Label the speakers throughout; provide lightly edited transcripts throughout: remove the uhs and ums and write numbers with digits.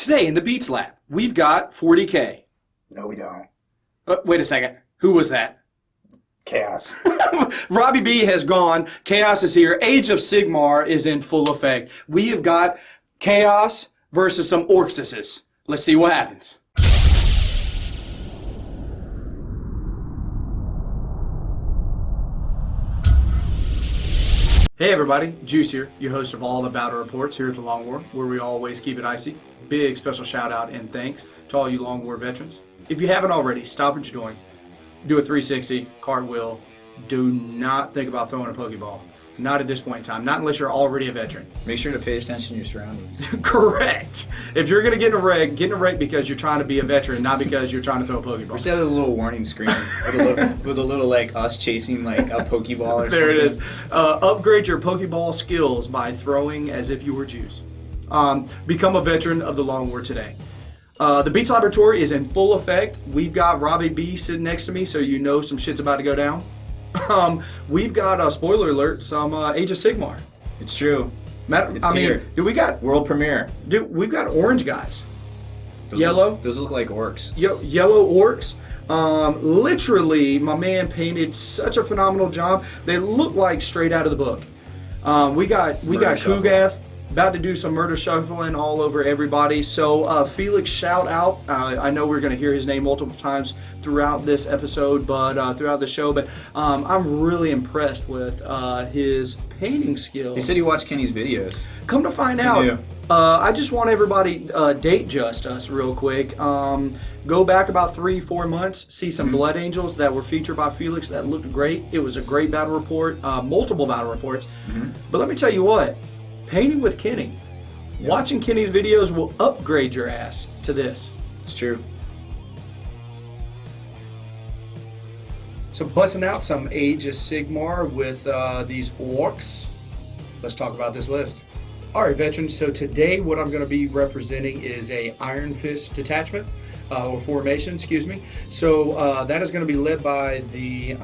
Speaker 1: Today in the Beats Lab, we've got 40K.
Speaker 2: No, we don't.
Speaker 1: Wait a second. Who was that?
Speaker 2: Chaos.
Speaker 1: Robbie B has gone. Chaos is here. Age of Sigmar is in full effect. We have got Chaos versus some Orruks. Let's see what happens. Hey everybody, Juice here, your host of all the battle reports here at the Long War, where we always keep it icy. Big special shout out and thanks to all you Long War veterans. If you haven't already, stop what you're doing. Do a 360, cartwheel. Do not think about throwing a Pokeball. Not at this point in time, not unless you're already a veteran.
Speaker 3: Make sure to pay attention to your surroundings.
Speaker 1: Correct. If you're going to get in a wreck because you're trying to be a veteran, not because you're trying to throw a Pokeball.
Speaker 3: Instead of a little warning screen with a little like us chasing like a Pokeball or something.
Speaker 1: There it is. Upgrade your Pokeball skills by throwing as if you were Juice. Become a veteran of the Long War today. The Beats Laboratory is in full effect. We've got Robbie B sitting next to me, so you know some shit's about to go down. We've got, spoiler alert, some Age of Sigmar.
Speaker 3: It's true.
Speaker 1: Dude, we got
Speaker 3: world premiere.
Speaker 1: Dude, we've got orange guys.
Speaker 3: Those
Speaker 1: yellow.
Speaker 3: Those look like orcs.
Speaker 1: Yellow orcs. Literally, my man painted such a phenomenal job. They look like straight out of the book. We got Kugath about to do some murder shuffling all over everybody. So Felix, shout out. I know we're going to hear his name multiple times throughout this episode, but throughout the show. But I'm really impressed with his painting skills.
Speaker 3: He said he watched Kenny's videos.
Speaker 1: Come to find out, I just want everybody date just us real quick. Go back about 3-4 months, see some Blood Angels that were featured by Felix that looked great. It was a great battle report, multiple battle reports. But let me tell you what. Painting with Kenny. Yep. Watching Kenny's videos will upgrade your ass to this.
Speaker 3: It's true.
Speaker 1: So busting out some Age of Sigmar with these Orruks. Let's talk about this list. All right, veterans. So today what I'm going to be representing is a Iron Fist detachment. Or formation, excuse me. So that is going to be led by the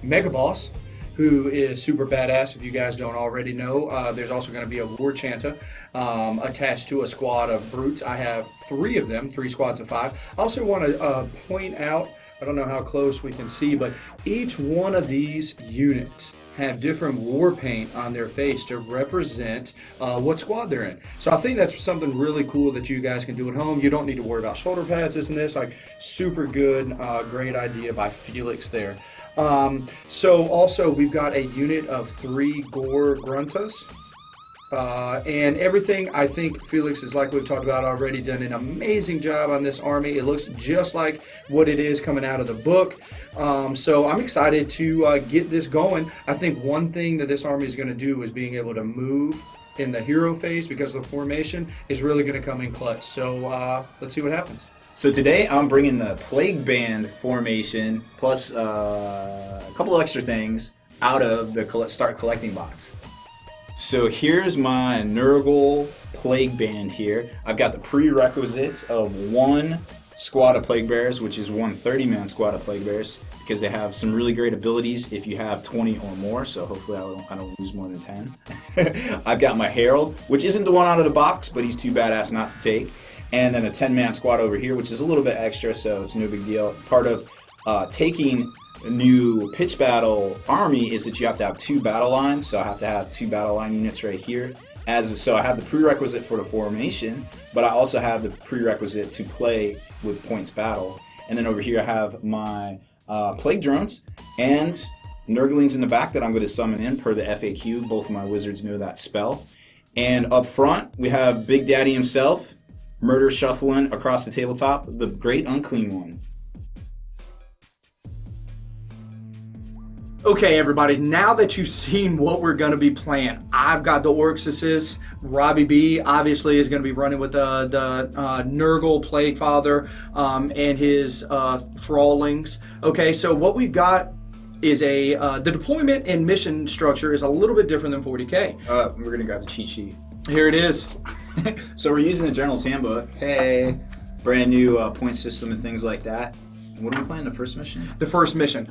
Speaker 1: Mega Boss, who is super badass if you guys don't already know. There's also going to be a War Chanta attached to a squad of brutes. I have 3 of them, 3 squads of 5. I also want to point out, I don't know how close we can see, but each one of these units have different war paint on their face to represent what squad they're in. So I think that's something really cool that you guys can do at home. You don't need to worry about shoulder pads, this and this. Like, super good, great idea by Felix there. So also we've got a unit of 3 Gore Gruntas. And everything, I think Felix is, like we've talked about already, done an amazing job on this army. It looks just like what it is coming out of the book. So I'm excited to get this going. I think one thing that this army is going to do is being able to move in the hero phase because of the formation is really going to come in clutch. So let's see what happens.
Speaker 3: So today I'm bringing the Plague Band formation plus a couple of extra things out of the Start Collecting box. So here's my Nurgle Plague Band here. I've got the prerequisites of 1 squad of Plague Bears, which is 1 30-man squad of Plague Bears, because they have some really great abilities if you have 20 or more, so hopefully I don't lose more than 10. I've got my Herald, which isn't the one out of the box, but he's too badass not to take. And then a 10-man squad over here, which is a little bit extra, so it's no big deal. Part of taking a new pitch battle army is that you have to have 2 battle lines, so I have to have 2 battle line units right here. So I have the prerequisite for the formation, but I also have the prerequisite to play with points battle. And then over here I have my Plague Drones and Nurglings in the back that I'm going to summon in per the FAQ. Both of my wizards know that spell. And up front we have Big Daddy himself, murder shuffling across the tabletop, the Great Unclean One.
Speaker 1: Okay, everybody, now that you've seen what we're going to be playing, I've got the Orruks. Robbie B obviously is going to be running with the Nurgle Plague Father and his thrallings. Okay, so what we've got is the deployment and mission structure is a little bit different than 40K.
Speaker 3: We're going to grab the cheat sheet.
Speaker 1: Here it is.
Speaker 3: So we're using the General's Handbook. Hey, brand new point system and things like that. What are we playing the first mission?
Speaker 1: The first mission.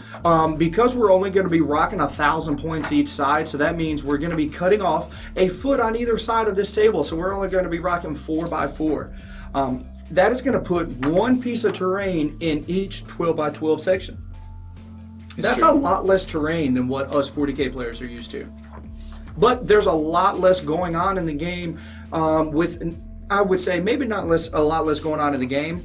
Speaker 1: Because we're only going to be rocking 1,000 points each side, so that means we're going to be cutting off a foot on either side of this table. So we're only going to be rocking 4x4. That is going to put one piece of terrain in each 12x12 section. That's a lot less terrain than what us 40K players are used to. But there's a lot less going on in the game I would say maybe a lot less going on in the game,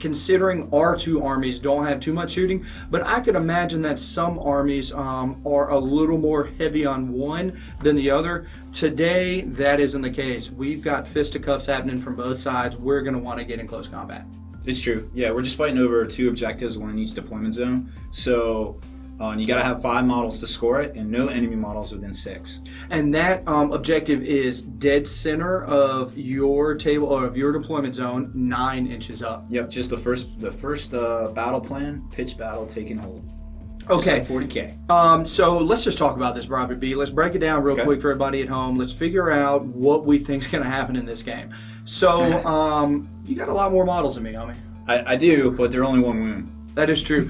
Speaker 1: considering our two armies don't have too much shooting, but I could imagine that some armies are a little more heavy on one than the other. Today, that isn't the case. We've got fisticuffs happening from both sides. We're going to want to get in close combat.
Speaker 3: It's true. Yeah, we're just fighting over 2 objectives, one in each deployment zone. So you got to have 5 models to score it, and no enemy models within 6.
Speaker 1: And that objective is dead center of your table or of your deployment zone, 9 inches up.
Speaker 3: Yep, just the first battle plan, pitch battle taking hold.
Speaker 1: Okay.
Speaker 3: Just like 40K.
Speaker 1: So let's just talk about this, Robert B. Let's break it down real quick for everybody at home. Let's figure out what we think is going to happen in this game. So you got a lot more models than me, homie.
Speaker 3: I do, but they're only 1 wound.
Speaker 1: That is true.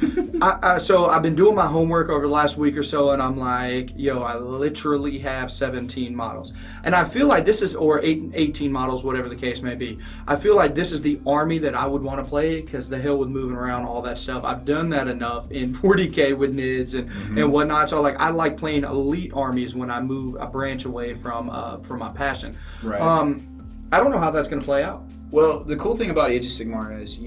Speaker 1: So I've been doing my homework over the last week or so, and I'm like, I literally have 17 models. And I feel like this is, or 18 models, whatever the case may be. I feel like this is the army that I would want to play, because the hell with moving around, all that stuff. I've done that enough in 40K with NIDS and whatnot. So I like playing elite armies when I branch away from my passion.
Speaker 3: Right.
Speaker 1: I don't know how that's going to play out.
Speaker 3: Well, the cool thing about Age of Sigmar is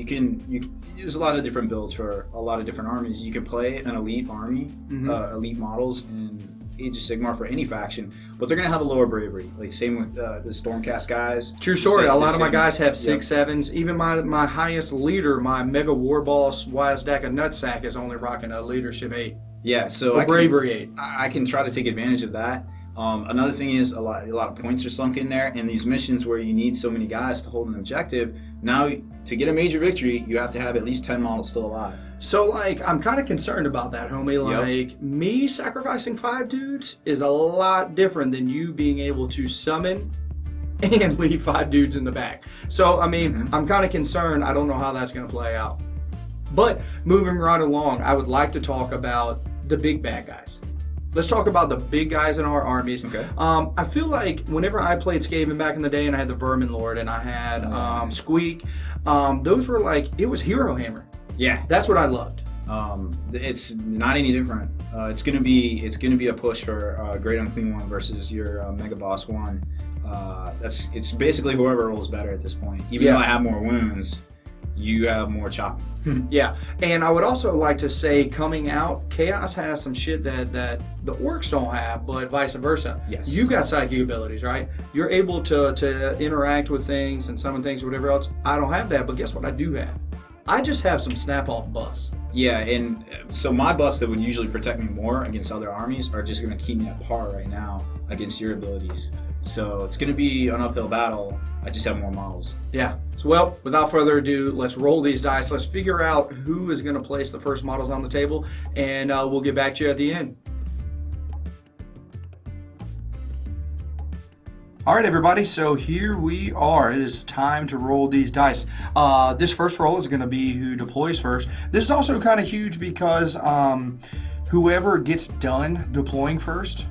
Speaker 3: there's a lot of different builds for a lot of different armies. You can play an elite army, elite models in Age of Sigmar for any faction, but they're going to have a lower bravery. Like same with the Stormcast guys.
Speaker 1: True story. A lot of my guys have 6/7s. Even my highest leader, my mega war boss, Wisdack and Nutsack, is only rocking a leadership 8.
Speaker 3: Yeah, so
Speaker 1: bravery 8.
Speaker 3: I can try to take advantage of that. Another thing is a lot of points are sunk in there, and these missions where you need so many guys to hold an objective, now to get a major victory, you have to have at least 10 models still alive.
Speaker 1: So, I'm kind of concerned about that, homie. Me sacrificing 5 dudes is a lot different than you being able to summon and leave 5 dudes in the back. So, I'm kind of concerned. I don't know how that's going to play out. But moving right along, I would like to talk about the big bad guys. Let's talk about the big guys in our armies.
Speaker 3: Okay.
Speaker 1: I feel like whenever I played Skaven back in the day and I had the Vermin Lord and I had Squeak, those were it was Hero Hammer.
Speaker 3: Yeah.
Speaker 1: That's what I loved.
Speaker 3: It's not any different. It's gonna be a push for Great Unclean One versus your Mega Boss One. It's basically whoever rolls better at this point. Even though I have more wounds, you have more chopping.
Speaker 1: Yeah, and I would also like to say, coming out, Chaos has some shit that the Orcs don't have, but vice versa.
Speaker 3: Yes.
Speaker 1: You've got psychic abilities, right? You're able to interact with things and summon things, whatever else. I don't have that, but guess what I do have? I just have some snap-off buffs.
Speaker 3: Yeah, and so my buffs that would usually protect me more against other armies are just going to keep me at par right now against your abilities. So it's going to be an uphill battle. I just have more models.
Speaker 1: Yeah. So, without further ado, let's roll these dice. Let's figure out who is going to place the first models on the table, and we'll get back to you at the end. All right, everybody, so here we are. It is time to roll these dice. This first roll is going to be who deploys first. This is also kind of huge because whoever gets done deploying first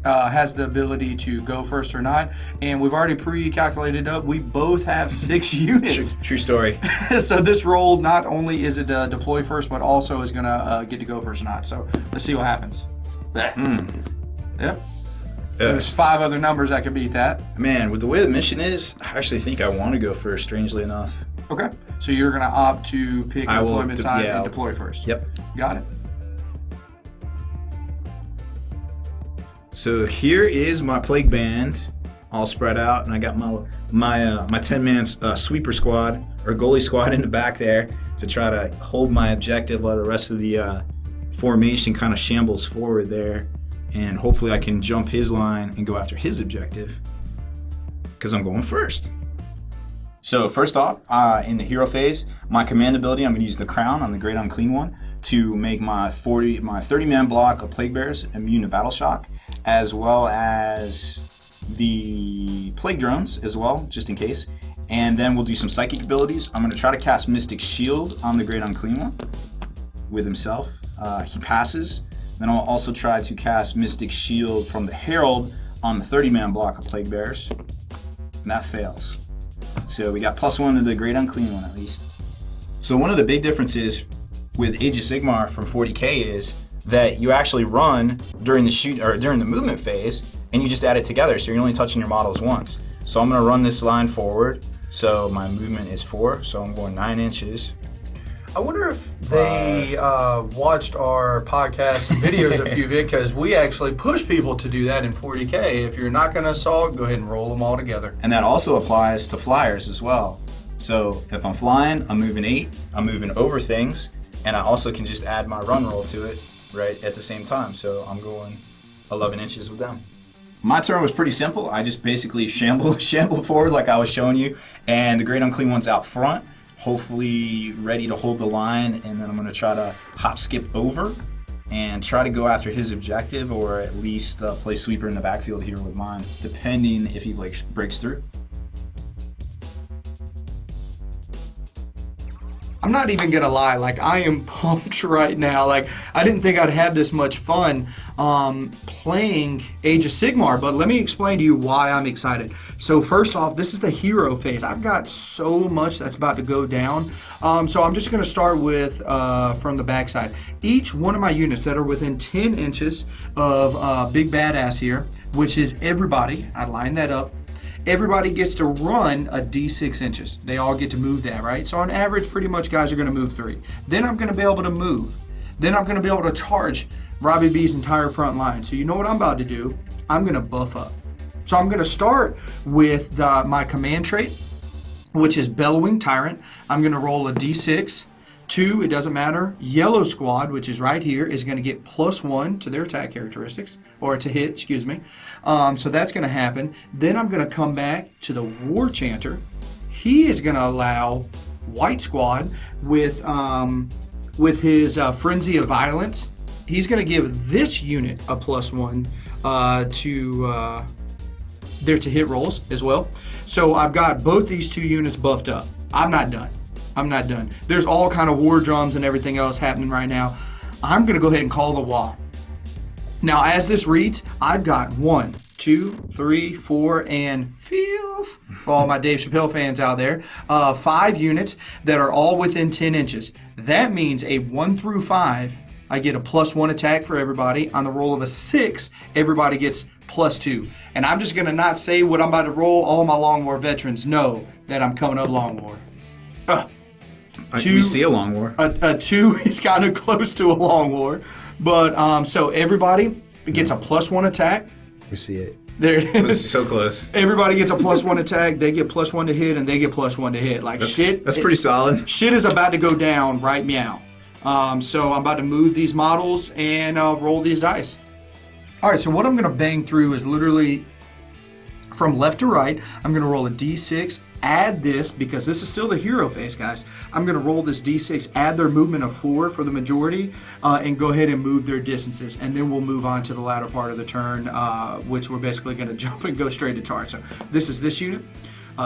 Speaker 1: has the ability to go first or not, and we've already pre-calculated up. We both have 6 units.
Speaker 3: True story.
Speaker 1: So this roll, not only is it deploy first, but also is going to get to go first or not. So let's see what happens. Yep. There's 5 other numbers that could beat that.
Speaker 3: Man, with the way the mission is, I actually think I want to go first, strangely enough.
Speaker 1: Okay. So you're going to opt to pick deployment time and deploy first.
Speaker 3: Yep.
Speaker 1: Got it.
Speaker 3: So here is my Plague Band, all spread out, and I got my 10-man sweeper squad, or goalie squad in the back there to try to hold my objective while the rest of the formation kind of shambles forward there. And hopefully I can jump his line and go after his objective, because I'm going first. So first off, in the hero phase, my command ability, I'm going to use the Crown on the Great Unclean One to make my 30-man block of Plague Bears immune to Battle Shock, as well as the Plague Drones as well, just in case. And then we'll do some psychic abilities. I'm going to try to cast Mystic Shield on the Great Unclean One with himself. He passes. Then I'll also try to cast Mystic Shield from the Herald on the 30-man block of Plague Bearers. And that fails. So we got +1 to the Great Unclean One at least. So one of the big differences with Age of Sigmar from 40k is that you actually run during the movement phase, and you just add it together, so you're only touching your models once. So I'm going to run this line forward. So my movement is 4, so I'm going 9 inches.
Speaker 1: I wonder if they watched our podcast and videos a few bit, because we actually push people to do that in 40k. If you're not going to assault, go ahead and roll them all together.
Speaker 3: And that also applies to flyers as well. So if I'm flying, I'm moving 8, I'm moving over things, and I also can just add my run roll to it right at the same time. So I'm going 11 inches with them. My turn was pretty simple. I just basically shambled forward like I was showing you, and the Great Unclean One's out front, hopefully ready to hold the line, and then I'm going to try to hop skip over and try to go after his objective, or at least play sweeper in the backfield here with mine, depending if he breaks through.
Speaker 1: I'm not even gonna lie, like, I am pumped right now. Like, I didn't think I'd have this much fun playing Age of Sigmar, but let me explain to you why I'm excited. So first off, this is the hero phase. I've got so much that's about to go down. So I'm just gonna start with from the backside. Each one of my units that are within 10 inches of Big Badass here, which is everybody, I line that up. Everybody gets to run a D6 inches. They all get to move that, right? So on average, pretty much guys are going to move 3. Then I'm going to be able to move. Then I'm going to be able to charge Robbie B's entire front line. So you know what I'm about to do? I'm going to buff up. So I'm going to start with my command trait, which is Bellowing Tyrant. I'm going to roll a D6. 2, it doesn't matter. Yellow squad, which is right here, is going to get +1 to their attack characteristics, or to hit, excuse me. So that's going to happen. Then I'm going to come back to the War Chanter. He is going to allow white squad with his Frenzy of Violence. He's going to give this unit a +1 to their to hit rolls as well. So I've got both these 2 units buffed up. I'm not done. There's all kind of war drums and everything else happening right now. I'm going to go ahead and call the wall. Now, as this reads, I've got 1, 2, 3, 4, and 5, for all my Dave Chappelle fans out there, 5 units that are all within 10 inches. That means a 1 through 5, I get a +1 attack for everybody. On the roll of a 6, everybody gets +2. And I'm just going to not say what I'm about to roll. All my Long War veterans know that I'm coming up Long War.
Speaker 3: We see a Long War.
Speaker 1: A 2 is kind of close to a Long War. But so everybody gets a +1 attack.
Speaker 3: We see it.
Speaker 1: There it is.
Speaker 3: It's so close.
Speaker 1: Everybody gets a +1 attack. They get +1 to hit, and they get +1 to hit. Like, shit.
Speaker 3: That's pretty solid.
Speaker 1: Shit is about to go down right meow. So I'm about to move these models and roll these dice. All right, so what I'm going to bang through is literally from left to right. I'm going to roll a D6. Add this, because this is still the hero phase, guys. I'm going to roll this D6, add their movement of 4 for the majority, and go ahead and move their distances. And then we'll move on to the latter part of the turn, which we're basically going to jump and go straight to charge. So this is this unit.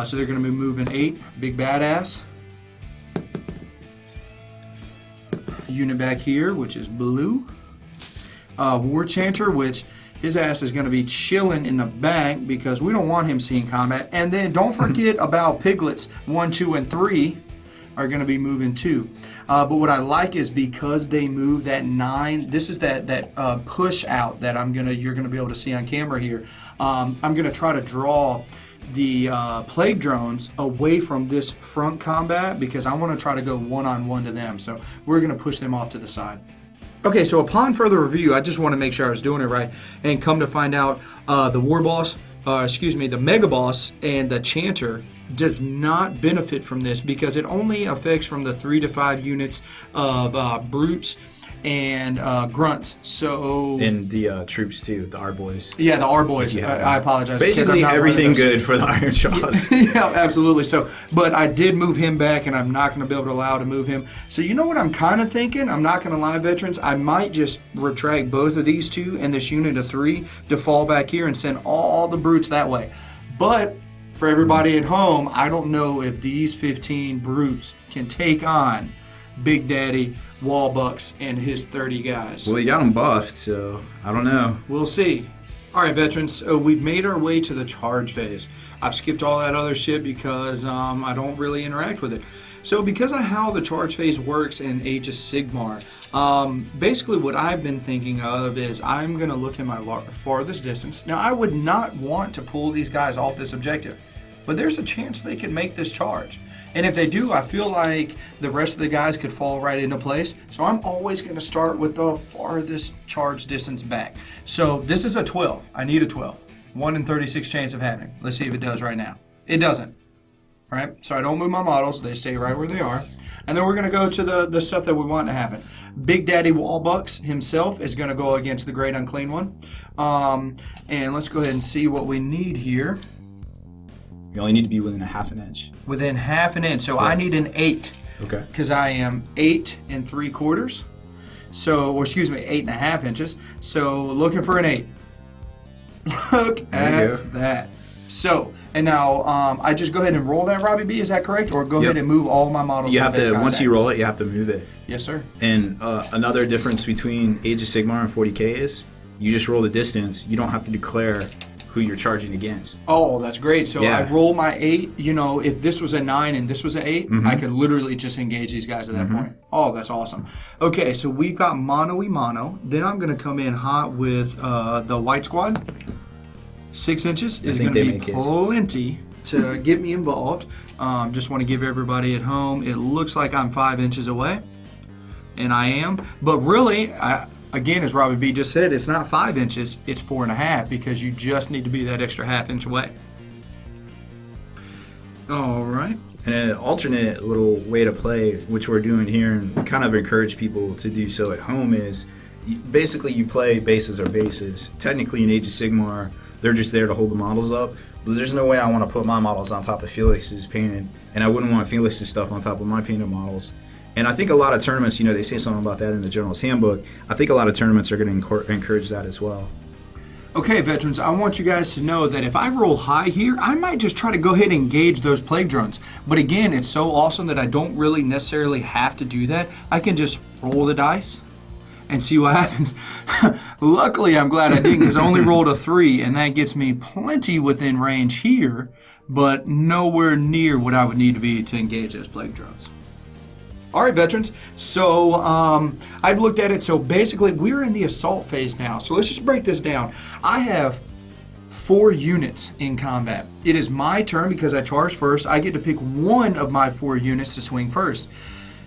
Speaker 1: So they're going to be moving 8. Big Badass. Unit back here, which is blue. War Chanter, which his ass is going to be chilling in the back because we don't want him seeing combat. And then don't forget about Piglets 1, 2, and 3 are going to be moving too. But what I like is because they move that 9, this is that push out that you're gonna be able to see on camera here. I'm going to try to draw the plague drones away from this front combat because I want to try to go one-on-one to them. So we're going to push them off to the side. Okay, so upon further review, I just want to make sure I was doing it right, and come to find out the War Boss, the Mega Boss, and the Chanter does not benefit from this because it only affects from the 3 to 5 units of Brutes and Grunts. So
Speaker 3: and the troops too, the R boys.
Speaker 1: Yeah, the R boys. I apologize.
Speaker 3: Basically everything good for the Iron Jaws.
Speaker 1: Yeah, absolutely. So, but I did move him back, and I'm not going to be able to allow to move him. So you know what I'm kind of thinking? I'm not going to lie, veterans. I might just retract both of these 2 and this unit of 3 to fall back here and send all the Brutes that way. But For everybody at home, I don't know if these 15 brutes can take on Big Daddy Wallbucks and his 30 guys.
Speaker 3: Well, he got them buffed, so I don't know.
Speaker 1: We'll see. All right, veterans, so we've made our way to the charge phase. I've skipped all that other shit because I don't really interact with it. So because of how the charge phase works in Age of Sigmar, basically what I've been thinking of is I'm going to look at my farthest distance. Now, I would not want to pull these guys off this objective, but there's a chance they can make this charge. And if they do, I feel like the rest of the guys could fall right into place. So I'm always going to start with the farthest charge distance back. So this is a 12. I need a 12. 1 in 36 chance of happening. Let's see if it does right now. It doesn't. All right? So I don't move my models. They stay right where they are. And then we're going to go to the stuff that we want to happen. Big Daddy Wallbucks himself is going to go against the Great Unclean One. And let's go ahead and see what we need here.
Speaker 3: You only need to be within a half an inch.
Speaker 1: Within half an inch. So I need an 8.
Speaker 3: Okay.
Speaker 1: Because I am 8 3/4. So, or excuse me, 8 1/2 inches. So looking for an 8. Look at that. So, and now I just go ahead and roll that, Robbie B. Is that correct? Or go ahead and move all my models.
Speaker 3: You have to, once you roll it, you have to move it.
Speaker 1: Yes, sir.
Speaker 3: And another difference between Age of Sigmar and 40K is you just roll the distance. You don't have to declare who you're charging against.
Speaker 1: Oh, that's great. So I roll my 8. You know, if this was a 9 and this was an 8, I could literally just engage these guys at that point. Oh, that's awesome. Okay, so we've got mono-y-mono. Then I'm going to come in hot with the White Squad. 6 inches is going to be plenty to get me involved. Just want to give everybody at home, it looks like I'm 5 inches away. And I am. But really, again, as Robbie B just said, it's not 5 inches, it's 4 1/2 because you just need to be that extra half inch away. All right.
Speaker 3: And an alternate little way to play, which we're doing here and kind of encourage people to do so at home, is basically you play bases or bases. Technically in Age of Sigmar, they're just there to hold the models up. But there's no way I want to put my models on top of Felix's painted, and I wouldn't want Felix's stuff on top of my painted models. And I think a lot of tournaments, you know, they say something about that in the General's Handbook. I think a lot of tournaments are going to encourage that as well.
Speaker 1: Okay, veterans, I want you guys to know that if I roll high here, I might just try to go ahead and engage those plague drones. But again, it's so awesome that I don't really necessarily have to do that. I can just roll the dice and see what happens. Luckily, I'm glad I didn't because I only rolled a 3, and that gets me plenty within range here, but nowhere near what I would need to be to engage those plague drones. All right, veterans, so I've looked at it. So basically, we're in the assault phase now. So let's just break this down. I have 4 units in combat. It is my turn because I charge first. I get to pick one of my 4 units to swing first.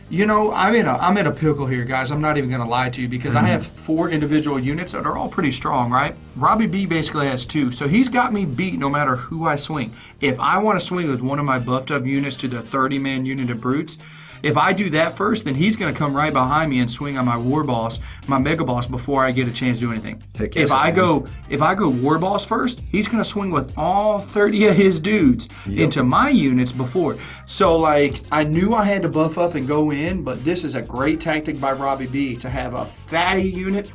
Speaker 1: You know, I'm in a pickle here, guys. I'm not even going to lie to you because I have 4 individual units that are all pretty strong, right? Robbie B basically has 2, so he's got me beat no matter who I swing. If I want to swing with one of my buffed up units to the 30-man unit of brutes, if I do that first, then he's going to come right behind me and swing on my war boss, my mega boss, before I get a chance to do anything. If I go war boss first, he's going to swing with all 30 of his dudes into my units before. So like I knew I had to buff up and go in, but this is a great tactic by Robbie B to have a fatty unit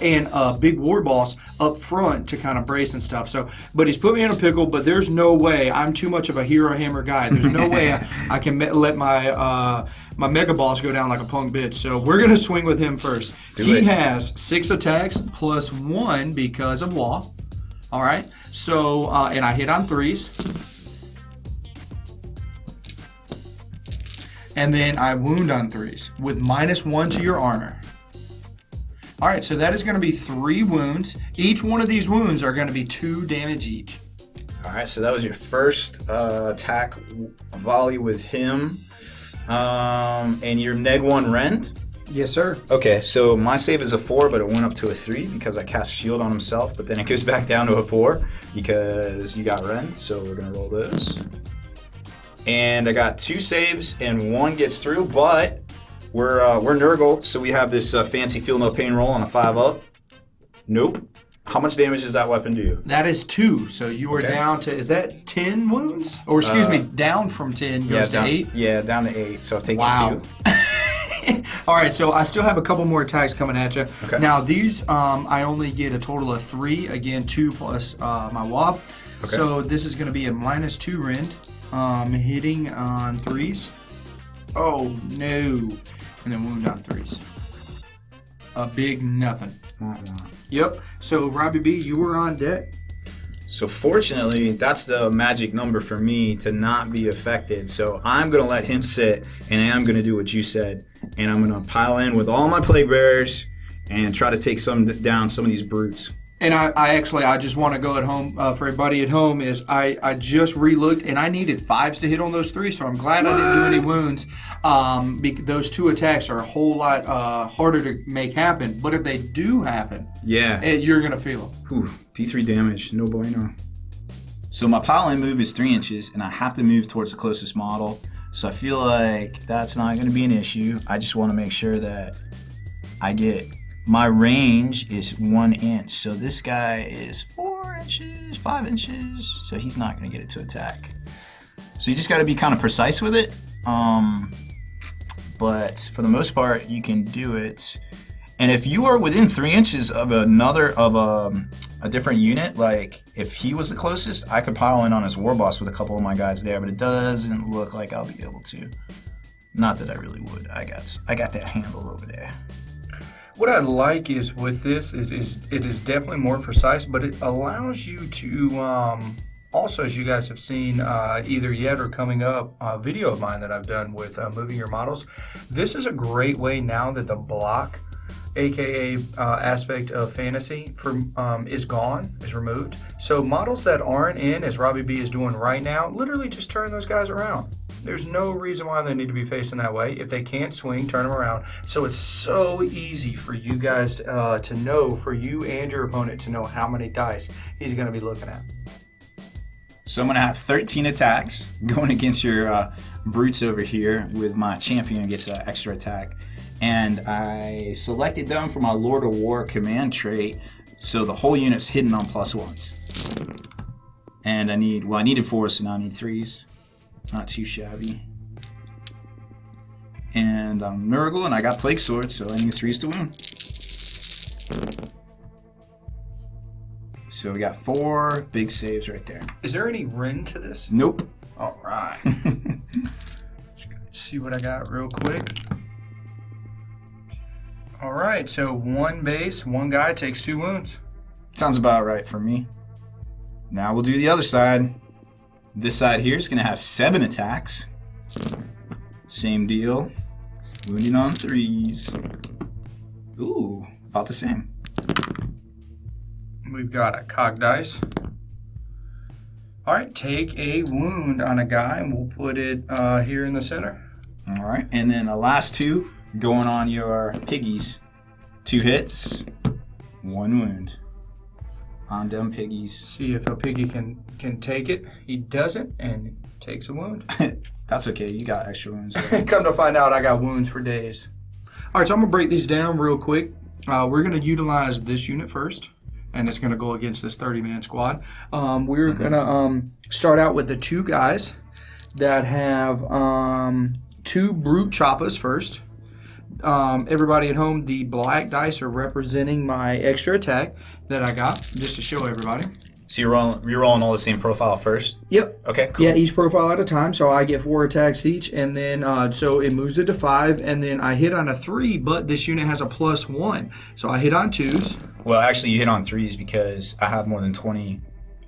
Speaker 1: and a big war boss up front to kind of brace and stuff. So, but he's put me in a pickle, but there's no way. I'm too much of a hero hammer guy. There's no way I can let my my mega boss go down like a punk bitch. So we're going to swing with him first. He has 6 attacks plus 1 because of wall. All right. So, and I hit on 3s. And then I wound on 3s with -1 to your armor. All right, so that is going to be 3 wounds. Each one of these wounds are going to be 2 damage each.
Speaker 3: All right, so that was your first attack volley with him. And your neg-1 rend?
Speaker 1: Yes, sir.
Speaker 3: Okay, so my save is a 4, but it went up to a 3 because I cast shield on himself, but then it goes back down to a 4 because you got rend, so we're going to roll those. And I got 2 saves and 1 gets through, but we're Nurgle, so we have this fancy feel no pain roll on a 5-up. Nope. How much damage does that weapon do?
Speaker 1: That is 2, so you are down to, is that 10 wounds? Or excuse me, down from 10 goes to 8?
Speaker 3: Yeah, down to 8, so I've taken 2.
Speaker 1: All right, so I still have a couple more attacks coming at you.
Speaker 3: Okay.
Speaker 1: Now these, I only get a total of 3. Again, 2 plus my wop. So this is going to be a -2 rend, hitting on 3s. Oh no! And then wound on 3s. A big nothing. Yep. So Robbie B, you were on deck.
Speaker 3: So fortunately, that's the magic number for me to not be affected. So I'm going to let him sit, and I'm going to do what you said. And I'm going to pile in with all my plague bearers and try to take down some of these brutes.
Speaker 1: And I just want to go at home for everybody at home is I just re-looked and I needed 5s to hit on those 3s, so I'm glad I didn't do any wounds. Those 2 attacks are a whole lot harder to make happen, but if they do happen, you're gonna feel them.
Speaker 3: Whew, D3 damage, no bueno. So my pile-in move is 3 inches, and I have to move towards the closest model. So I feel like that's not going to be an issue. I just want to make sure that I get. My range is 1 inch, so this guy is 4 inches, 5 inches, so he's not going to get it to attack. So you just got to be kind of precise with it, but for the most part, you can do it. And if you are within 3 inches of a different unit, like if he was the closest, I could pile in on his war boss with a couple of my guys there, but it doesn't look like I'll be able to. Not that I really would. I got that handle over there.
Speaker 1: What I like is with this, it is definitely more precise, but it allows you to, also, as you guys have seen either yet or coming up, a video of mine that I've done with moving your models. This is a great way now that the block, aka aspect of fantasy, is gone, is removed. So models that aren't in, as Robbie B is doing right now, literally just turn those guys around. There's no reason why they need to be facing that way. If they can't swing, turn them around. So it's so easy for you guys to know, for you and your opponent to know how many dice he's going to be looking at.
Speaker 3: So I'm going to have 13 attacks going against your brutes over here with my champion gets an extra attack. And I selected them for my Lord of War command trait, so the whole unit's hidden on +1s. And I needed 4s, so now I need 3s. Not too shabby. And I'm Nurgle, and I got Plague Sword, so I need 3s to wound. So we got 4 big saves right there.
Speaker 1: Is there any rend to this?
Speaker 3: Nope.
Speaker 1: All right. See what I got real quick. All right, so 1 base, 1 guy takes 2 wounds.
Speaker 3: Sounds about right for me. Now we'll do the other side. This side here is going to have 7 attacks. Same deal. Wounding on 3s. Ooh, about the same.
Speaker 1: We've got a cog dice. All right, take a wound on a guy, and we'll put it here in the center.
Speaker 3: All right, and then the last 2 going on your piggies. 2 hits, 1 wound. On them piggies.
Speaker 1: See if a piggy can take it. He doesn't, and takes a wound.
Speaker 3: That's okay. You got extra wounds.
Speaker 1: Come to find out, I got wounds for days. All right, so I'm going to break these down real quick. We're going to utilize this unit first, and it's going to go against this 30-man squad. We're going to start out with the 2 guys that have 2 brute choppas first. Everybody at home, the black dice are representing my extra attack that I got, just to show everybody.
Speaker 3: So you're rolling all the same profile first?
Speaker 1: Yep.
Speaker 3: Okay, cool.
Speaker 1: Yeah, each profile at a time, so I get 4 attacks each, and then so it moves it to 5, and then I hit on a 3, but this unit has a +1, so I hit on 2s.
Speaker 3: Well, actually, you hit on 3s because I have more than 20.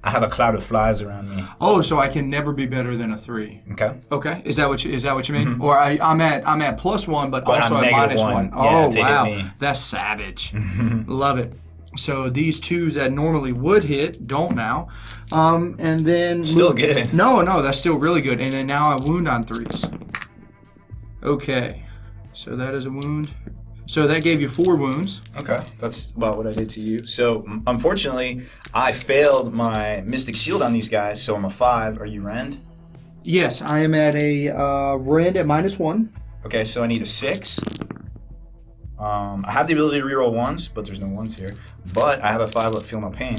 Speaker 3: I have a cloud of flies around me.
Speaker 1: Oh, so I can never be better than a 3.
Speaker 3: Okay.
Speaker 1: Okay. Is that what you mean? Mm-hmm. Or I'm at +1, but also at -1.
Speaker 3: Yeah,
Speaker 1: oh wow,
Speaker 3: hit me.
Speaker 1: That's savage. Love it. So these 2s that normally would hit don't now, and then
Speaker 3: still good.
Speaker 1: No, that's still really good. And then now I wound on 3s. Okay, so that is a wound. So that gave you 4 wounds.
Speaker 3: Okay, that's about what I did to you. So unfortunately, I failed my Mystic Shield on these guys, so I'm a 5. Are you rend?
Speaker 1: Yes, I am at a rend at -1.
Speaker 3: Okay, so I need a 6. I have the ability to reroll 1s, but there's no 1s here. But I have a 5 let feel no pain.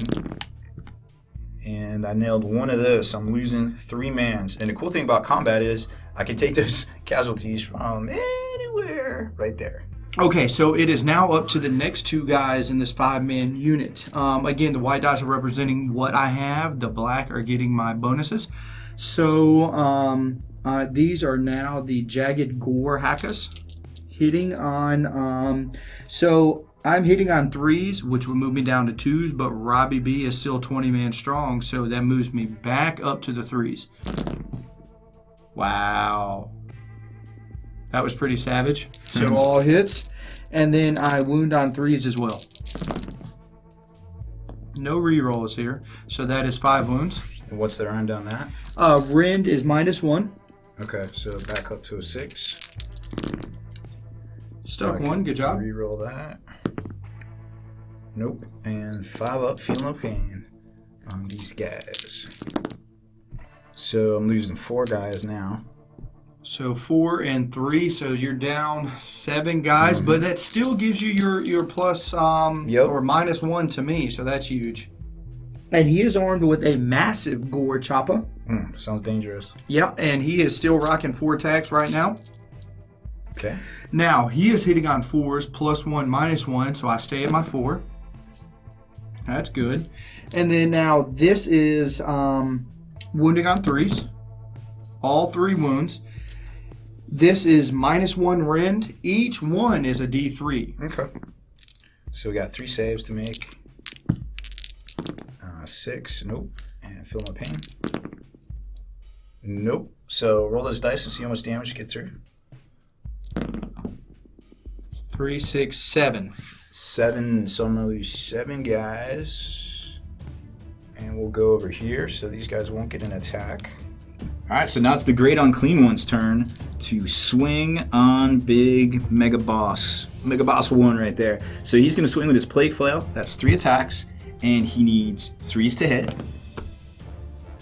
Speaker 3: And I nailed 1 of those, so I'm losing 3 mans. And the cool thing about combat is I can take those casualties from anywhere right there.
Speaker 1: Okay, so it is now up to the next two guys in this 5-man unit. Again, the white dice are representing what I have. The black are getting my bonuses. So these are now the Jagged Gore Hackers hitting on. So I'm hitting on 3s, which would move me down to 2s, but Robbie B is still 20-man strong, so that moves me back up to the 3s. Wow. That was pretty savage. So all hits. And then I wound on 3s as well. No rerolls here. So that is 5 wounds.
Speaker 3: And what's the rend on that?
Speaker 1: Rend is -1.
Speaker 3: Okay, so back up to a 6.
Speaker 1: Stuck 1. Good job.
Speaker 3: Reroll that. Nope. And 5 up. Feel no pain on these guys. So I'm losing 4 guys now.
Speaker 1: So 4 and 3, so you're down 7 guys, but that still gives you your plus or -1 to me, so that's huge. And he is armed with a massive gore chopper.
Speaker 3: Sounds dangerous.
Speaker 1: Yeah, and he is still rocking 4 attacks right now.
Speaker 3: Okay.
Speaker 1: Now he is hitting on 4s, +1, -1, so I stay at my 4. That's good. And then now this is wounding on 3s, all 3 wounds. This is -1 rend. Each one is a D3.
Speaker 3: Okay. So we got 3 saves to make. 6. Nope. And feel no pain. Nope. So roll those dice and see how much damage you get through.
Speaker 1: 3, 6, 7.
Speaker 3: 7. So I'm going to lose 7 guys. And we'll go over here so these guys won't get an attack. Alright, so now it's the Great Unclean One's turn to swing on Big Mega Boss. Mega Boss 1 right there. So he's going to swing with his Plague Flail. That's 3 attacks. And he needs 3s to hit.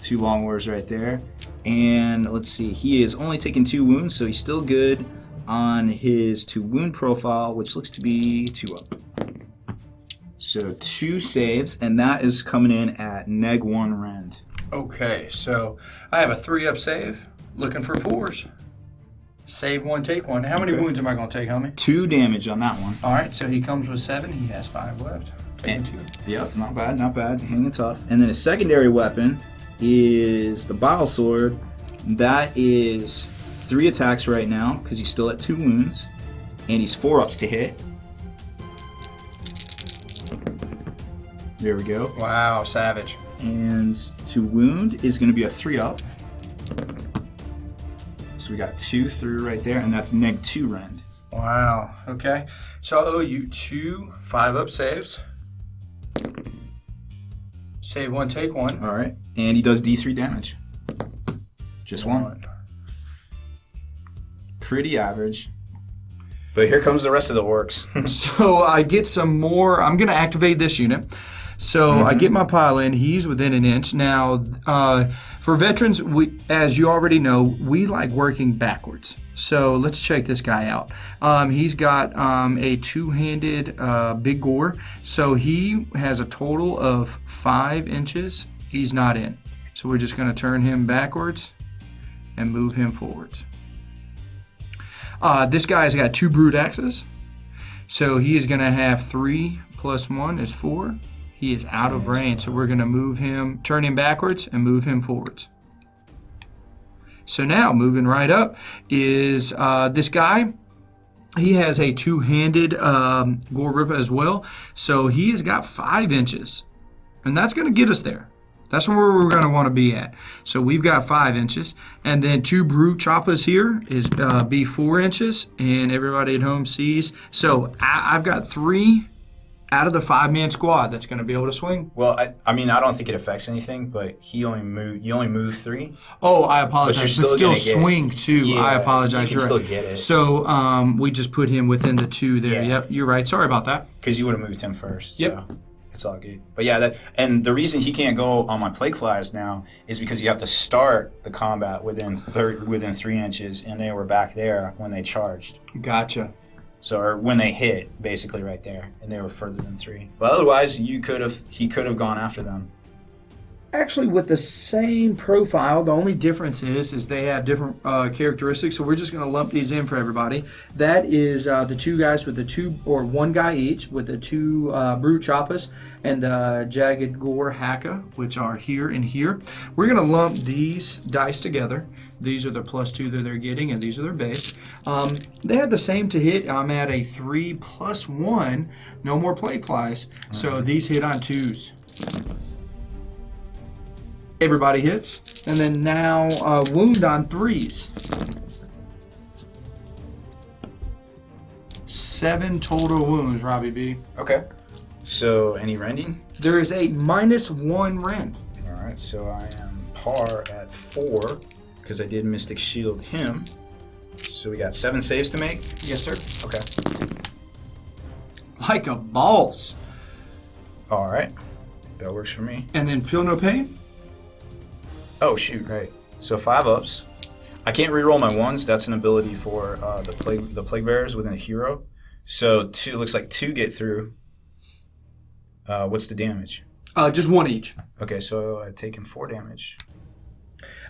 Speaker 3: 2 Long Wars right there. And let's see, he is only taking 2 wounds, so he's still good on his 2 wound profile, which looks to be 2 up. So 2 saves, and that is coming in at -1 rend.
Speaker 1: Okay, so I have a 3-up save, looking for 4s. Save 1, take 1. How many wounds am I going to take, homie?
Speaker 3: 2 damage on that one.
Speaker 1: All right, so he comes with 7. He has 5 left. Taking 2.
Speaker 3: Yep, not bad, not bad. Hanging tough. And then his secondary weapon is the Bile Sword. That is 3 attacks right now because he's still at 2 wounds. And he's 4 ups to hit. There we go.
Speaker 1: Wow, savage.
Speaker 3: And to wound is going to be a 3 up. So we got 2 through right there, and that's -2 rend.
Speaker 1: Wow, okay. So I owe you 2 5-up saves. Save 1, take 1.
Speaker 3: All right. And he does D3 damage. Just 1. Pretty average. But here comes the rest of the orcs.
Speaker 1: So I get some more. I'm going to activate this unit. So I get my pile in. He's within an inch. Now, for veterans, as you already know, we like working backwards. So let's check this guy out. He's got a 2-handed big gore. So he has a total of 5 inches. He's not in. So we're just going to turn him backwards and move him forwards. This guy's got 2 brute axes. So he is going to have 3 + 1 is 4. He is out of range, so we're going to move him, turn him backwards, and move him forwards. So now, moving right up, is this guy. He has a 2-handed Gore Ripper as well, so he has got 5 inches. And that's going to get us there. That's where we're going to want to be at. So we've got 5 inches. And then 2 Brute Choppers here is be 4 inches, and everybody at home sees. So I've got 3 out of the 5-man squad that's going to be able to swing.
Speaker 3: Well, I mean, I don't think it affects anything, but you only move 3.
Speaker 1: Oh, I apologize. But still swing 2.
Speaker 3: Yeah,
Speaker 1: I apologize.
Speaker 3: You can
Speaker 1: You're
Speaker 3: still get it.
Speaker 1: So we just put him within the 2 there.
Speaker 3: Yeah.
Speaker 1: Yep, you're right. Sorry about that.
Speaker 3: Because you would have moved him first.
Speaker 1: Yep.
Speaker 3: So it's all good. But yeah, and the reason he can't go on my Plague Flyers now is because you have to start the combat within 3 inches, and they were back there when they charged.
Speaker 1: Gotcha.
Speaker 3: So, or when they hit, basically right there, and they were further than 3. But otherwise, he could have gone after them.
Speaker 1: actually with the same profile. The only difference is they have different characteristics. So we're just going to lump these in for everybody. That is the two guys with the two, or one guy each with the two brute choppas and the jagged gore haka, which are here and here. We're going to lump these dice together. These are the +2 that they're getting, and these are their base. They have the same to hit. I'm at a 3+1. No more plague flies. So these hit on 2s. Everybody hits. And then now wound on 3s. 7 total wounds, Robbie B.
Speaker 3: Okay. So, any rending?
Speaker 1: There is a -1 rend.
Speaker 3: All right, so I am par at 4 because I did Mystic Shield him. So we got 7 saves to make?
Speaker 1: Yes, sir.
Speaker 3: Okay.
Speaker 1: Like a boss.
Speaker 3: All right. That works for me.
Speaker 1: And then feel no pain?
Speaker 3: Oh, shoot, right. So 5 ups. I can't reroll my 1s. That's an ability for the plague bearers within a hero. So 2 looks like 2 get through. What's the damage?
Speaker 1: Just 1 each.
Speaker 3: Okay, so I've taken 4 damage.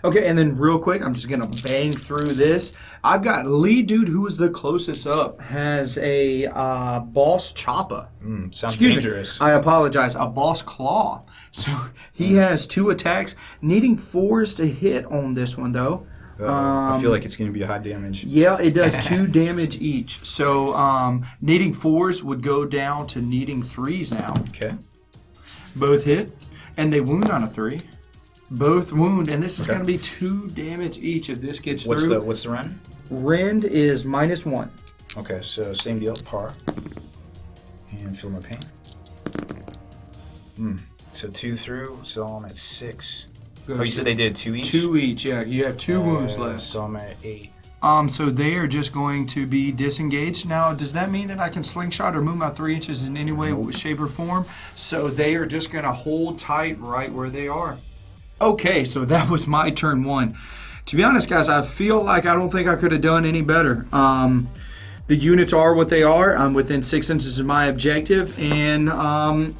Speaker 1: Okay, and then real quick, I'm just going to bang through this. I've got lead dude, who is the closest up, has a boss choppa.
Speaker 3: Sounds
Speaker 1: Excuse
Speaker 3: dangerous.
Speaker 1: me, I apologize, a boss claw. So he has 2 attacks, needing 4s to hit on this one, though.
Speaker 3: I feel like it's going to be high damage.
Speaker 1: Yeah, it does 2 damage each. So needing 4s would go down to needing 3s now.
Speaker 3: Okay.
Speaker 1: Both hit, and they wound on a 3. Both wound, and this is going to be 2 damage each if this gets through.
Speaker 3: What's the rend?
Speaker 1: Rend is -1.
Speaker 3: Okay, so same deal, par. And feel no pain. So 2 through, so I'm at 6. Oh, you said they did 2 each?
Speaker 1: 2 each, yeah. You have 2 wounds left.
Speaker 3: So I'm at 8.
Speaker 1: So they are just going to be disengaged. Now, does that mean that I can slingshot or move my 3 inches in any way, shape, or form? So they are just going to hold tight right where they are. Okay, so that was my turn 1. To be honest, guys, I feel like I don't think I could have done any better. The units are what they are. I'm within 6 inches of my objective, and I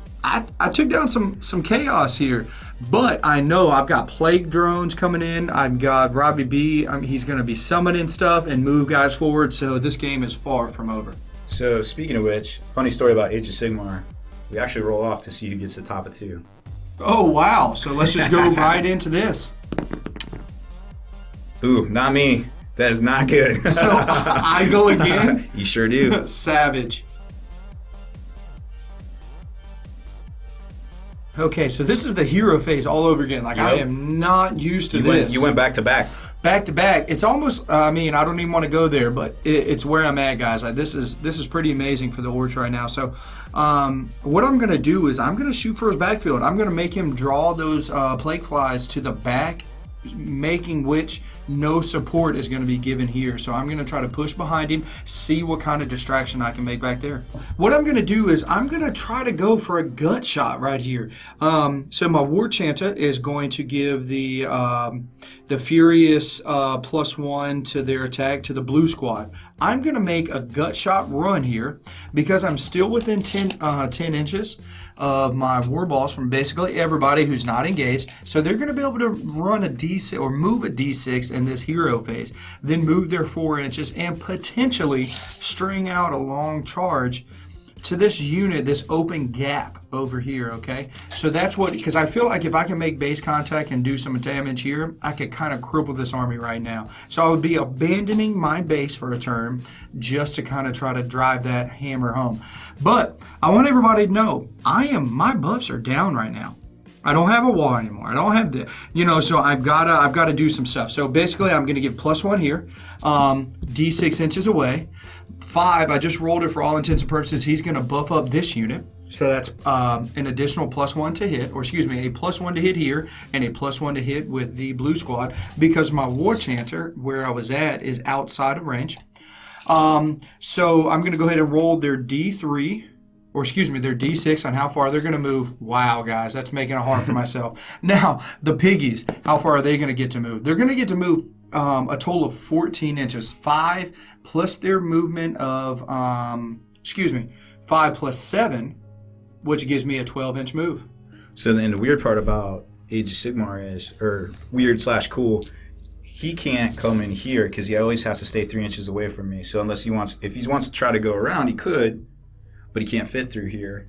Speaker 1: took down some chaos here. But I know I've got plague drones coming in. I've got Robbie B. He's going to be summoning stuff and move guys forward, so this game is far from over.
Speaker 3: So speaking of which, funny story about Age of Sigmar. We actually roll off to see who gets the top of 2.
Speaker 1: Oh, wow. So let's just go right into this.
Speaker 3: Ooh, not me. That is not good.
Speaker 1: So I go again?
Speaker 3: You sure do.
Speaker 1: Savage. Okay, so this is the hero phase all over again. Like,
Speaker 3: Yep.
Speaker 1: I am not used to this.
Speaker 3: You went back to back.
Speaker 1: Back to back. It's almost, I don't even want to go there, but it's where I'm at, guys. This is pretty amazing for the Orcs right now. So what I'm going to do is I'm going to shoot for his backfield. I'm going to make him draw those plague flies to the back, making which no support is going to be given here. So I'm going to try to push behind him, see what kind of distraction I can make back there. What I'm going to do is I'm going to try to go for a gut shot right here. So my War Chanta is going to give the Furious +1 to their attack to the blue squad. I'm going to make a gut shot run here because I'm still within 10 inches of my war balls from basically everybody who's not engaged. So they're going to be able to run a D6 or move a D6 in this hero phase, then move their 4 inches and potentially string out a long charge to this unit, this open gap over here, okay? So that's what, because I feel like if I can make base contact and do some damage here, I could kind of cripple this army right now. So I would be abandoning my base for a turn just to kind of try to drive that hammer home. But I want everybody to know, my buffs are down right now. I don't have a wall anymore. I don't have the, so I've got to do some stuff. So basically I'm going to give +1 here, D6 inches away. 5, I just rolled it for all intents and purposes. He's going to buff up this unit. So that's an additional +1 to hit, or excuse me, a +1 to hit here and a +1 to hit with the blue squad because my War Chanter, where I was at, is outside of range. So I'm going to go ahead and roll their D3, or excuse me, their D6 on how far they're going to move. Wow, guys, that's making it hard for myself. Now, the piggies, how far are they going to get to move? They're going to get to move a total of 14 inches, 5 plus their movement of, 5 plus 7, which gives me a 12-inch move.
Speaker 3: So then the weird part about Age of Sigmar is, or weird/cool, he can't come in here because he always has to stay 3 inches away from me. So unless if he wants to try to go around, he could, but he can't fit through here.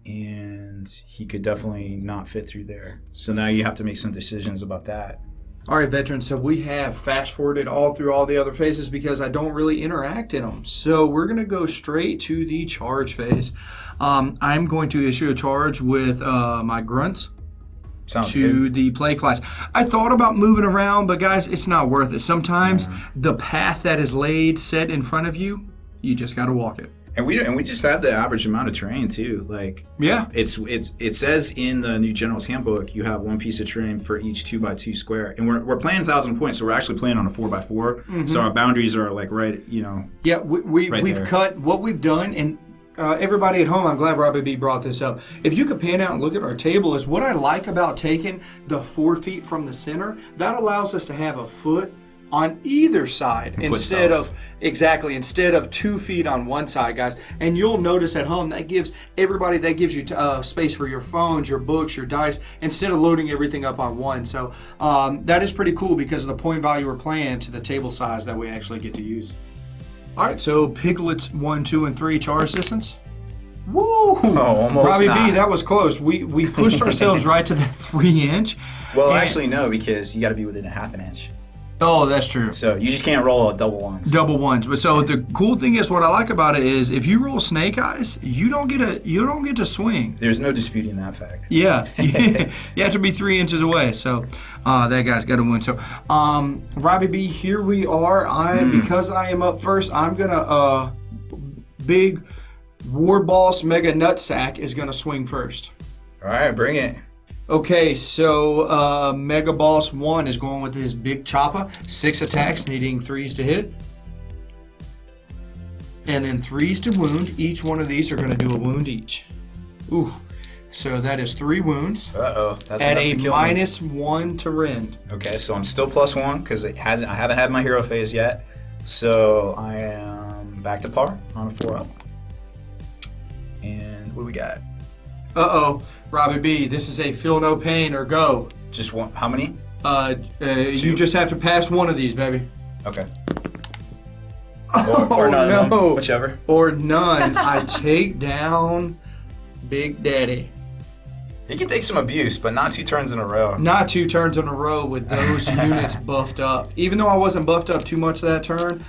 Speaker 3: And he could definitely not fit through there. So now you have to make some decisions about that.
Speaker 1: All right, veterans, so we have fast-forwarded all through all the other phases because I don't really interact in them. So we're going to go straight to the charge phase. I'm going to issue a charge with my grunts.
Speaker 3: Sounds
Speaker 1: to
Speaker 3: good.
Speaker 1: the play class. I thought about moving around, but guys, it's not worth it. Sometimes the path that is set in front of you, you just got to walk it.
Speaker 3: And we just have the average amount of terrain too. Like it says in the new General's Handbook you have one piece of terrain for each 2x2 square, and we're playing 1,000 points, so we're actually playing on a 4x4.
Speaker 1: Mm-hmm.
Speaker 3: So our boundaries are like right.
Speaker 1: Yeah, we've
Speaker 3: there.
Speaker 1: cut what we've done, and everybody at home, I'm glad Robbie B brought this up. If you could pan out and look at our table, is what I like about taking the 4 feet from the center. That allows us to have a foot on either side instead of 2 feet on one side, guys. And you'll notice at home that gives you space for your phones, your books, your dice, instead of loading everything up on one. So that is pretty cool because of the point value we're playing to the table size that we actually get to use. All right, so piglets 1, 2, and 3 charge distance. Woo!
Speaker 3: Oh, almost
Speaker 1: Robbie
Speaker 3: not.
Speaker 1: B, that was close. We pushed ourselves right to that 3 inch.
Speaker 3: Well, actually no, because you got to be within a half an inch.
Speaker 1: Oh, that's true.
Speaker 3: So you just can't roll double ones.
Speaker 1: Double ones. But so the cool thing is, what I like about it is, if you roll snake eyes, you don't get to swing.
Speaker 3: There's no disputing that fact.
Speaker 1: Yeah, you have to be 3 inches away. So that guy's got to win. So Robbie B, here we are. Because I am up first, I'm gonna big War Boss Mega Nutsack is gonna swing first.
Speaker 3: All right, bring it.
Speaker 1: Okay, so Mega Boss 1 is going with his big chopper. 6 attacks, needing 3s to hit. And then 3s to wound. Each one of these are going to do a wound each. Ooh. So that is 3 wounds.
Speaker 3: Uh-oh. That's
Speaker 1: at
Speaker 3: enough
Speaker 1: a
Speaker 3: to kill
Speaker 1: -1 to rend.
Speaker 3: Okay, so I'm still +1 because I haven't had my hero phase yet. So I am back to par on a 4-up. And what do we got?
Speaker 1: Uh-oh. Robbie B, this is a feel no pain or go.
Speaker 3: Just one. How many?
Speaker 1: You just have to pass one of these, baby.
Speaker 3: Okay.
Speaker 1: Oh,
Speaker 3: or none of them,
Speaker 1: no.
Speaker 3: whichever.
Speaker 1: Or none. I take down Big Daddy.
Speaker 3: He can take some abuse, but not 2 turns in a row.
Speaker 1: Not 2 turns in a row with those units buffed up. Even though I wasn't buffed up too much that turn,